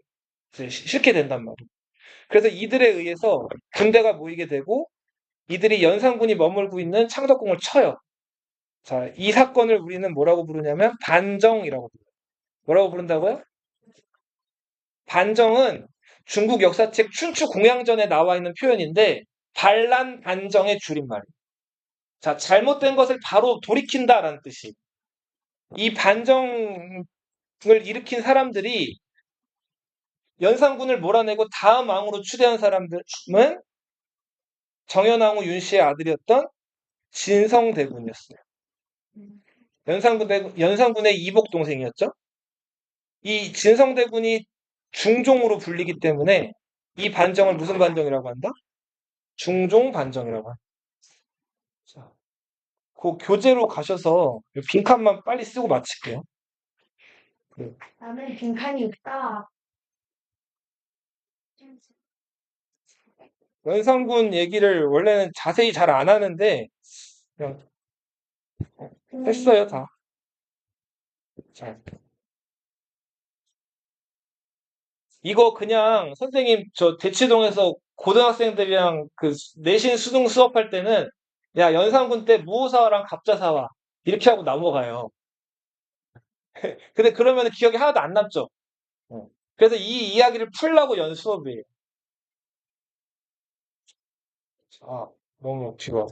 이제 실게 된단 말이에요. 그래서 이들에 의해서 군대가 모이게 되고 이들이 연산군이 머물고 있는 창덕궁을 쳐요. 자, 이 사건을 우리는 뭐라고 부르냐면 반정이라고 불러요. 뭐라고 부른다고요? 반정은 중국 역사책 춘추공양전에 나와 있는 표현인데 반란 반정의 줄임말이에요. 자, 잘못된 것을 바로 돌이킨다라는 뜻이. 이 반정을 일으킨 사람들이 연산군을 몰아내고 다음 왕으로 추대한 사람들은 정현왕후 윤씨의 아들이었던 진성대군이었어요. 연산군의 이복 동생이었죠. 이 진성대군이 중종으로 불리기 때문에 이 반정을 무슨 반정이라고 한다? 중종 반정이라고 한다. 자, 그 교재로 가셔서 빈칸만 빨리 쓰고 마칠게요. 나는 빈칸이 없다. 연산군 얘기를 원래는 자세히 잘 안 하는데 그냥 했어요 다. 자, 이거 그냥 선생님 저 대치동에서 고등학생들이랑 그 내신 수능 수업할 때는 야 연산군 때 무호사화랑 갑자사화 이렇게 하고 넘어가요. 근데 그러면 기억이 하나도 안 남죠. 어. 그래서 이 이야기를 풀라고 연 수업이에요. 아, 너무 뒤로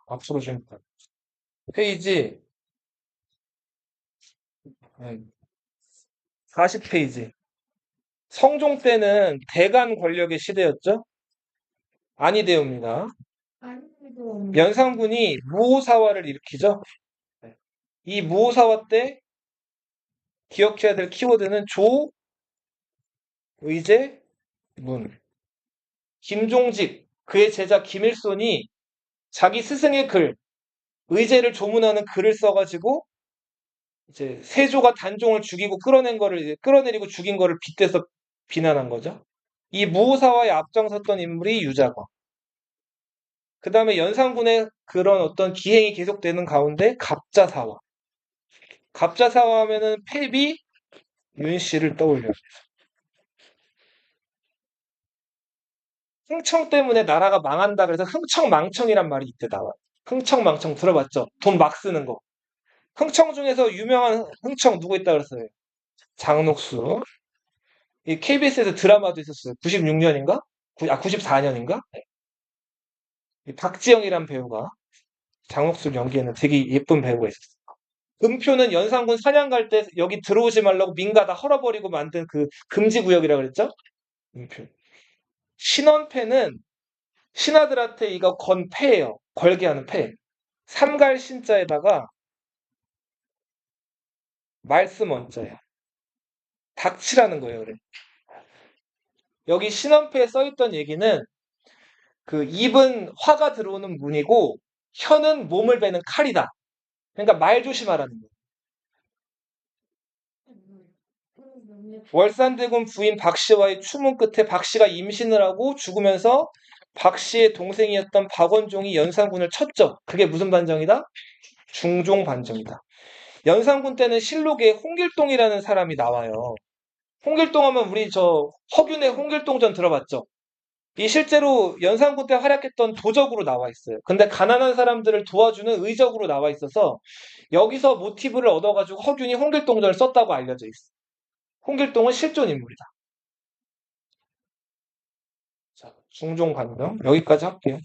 앞으로 좀 페이지 40페이지. 성종 때는 대간 권력의 시대였죠? 아니되옵니다. 아니도 연산군이 무호사화를 일으키죠. 네. 이 무호사화 때 기억해야 될 키워드는 조, 의제, 문. 김종직, 그의 제자 김일손이 자기 스승의 글, 의제를 조문하는 글을 써가지고 이제 세조가 단종을 죽이고 끌어낸 거를 이제 끌어내리고 죽인 거를 빗대서 비난한 거죠. 이 무호사화에 앞장섰던 인물이 유자광. 그 다음에 연산군의 그런 어떤 기행이 계속되는 가운데 갑자사화. 갑자사화 하면은 패비 윤씨를 떠올려요. 흥청 때문에 나라가 망한다 그래서 흥청망청이란 말이 이때 나와요. 흥청망청 들어봤죠? 돈 막 쓰는 거. 흥청 중에서 유명한 흥청 누구 있다 그랬어요? 장녹수. 이 KBS에서 드라마도 있었어요. 96년인가? 94년인가? 박지영이란 배우가 장녹수를 연기하는 되게 예쁜 배우가 있었어요. 금표는 연산군 사냥 갈 때 여기 들어오지 말라고 민가 다 헐어버리고 만든 그 금지구역이라 그랬죠? 금표. 신원패는 신하들한테 이거 건 패예요. 걸게 하는 패. 삼갈 신자에다가 말씀 원자야. 닥치라는 거예요. 그래. 여기 신원패에 써있던 얘기는 그 입은 화가 들어오는 문이고 혀는 몸을 베는 칼이다. 그러니까 말 조심하라는 거예요. 월산대군 부인 박씨와의 추문 끝에 박씨가 임신을 하고 죽으면서 박씨의 동생이었던 박원종이 연산군을 쳤죠. 그게 무슨 반정이다? 중종 반정이다. 연산군 때는 실록에 홍길동이라는 사람이 나와요. 홍길동 하면 우리 저 허균의 홍길동전 들어봤죠? 이 실제로 연산군 때 활약했던 도적으로 나와 있어요. 근데 가난한 사람들을 도와주는 의적으로 나와 있어서 여기서 모티브를 얻어가지고 허균이 홍길동전을 썼다고 알려져 있어. 홍길동은 실존 인물이다. 자, 중종 관명 여기까지 할게요.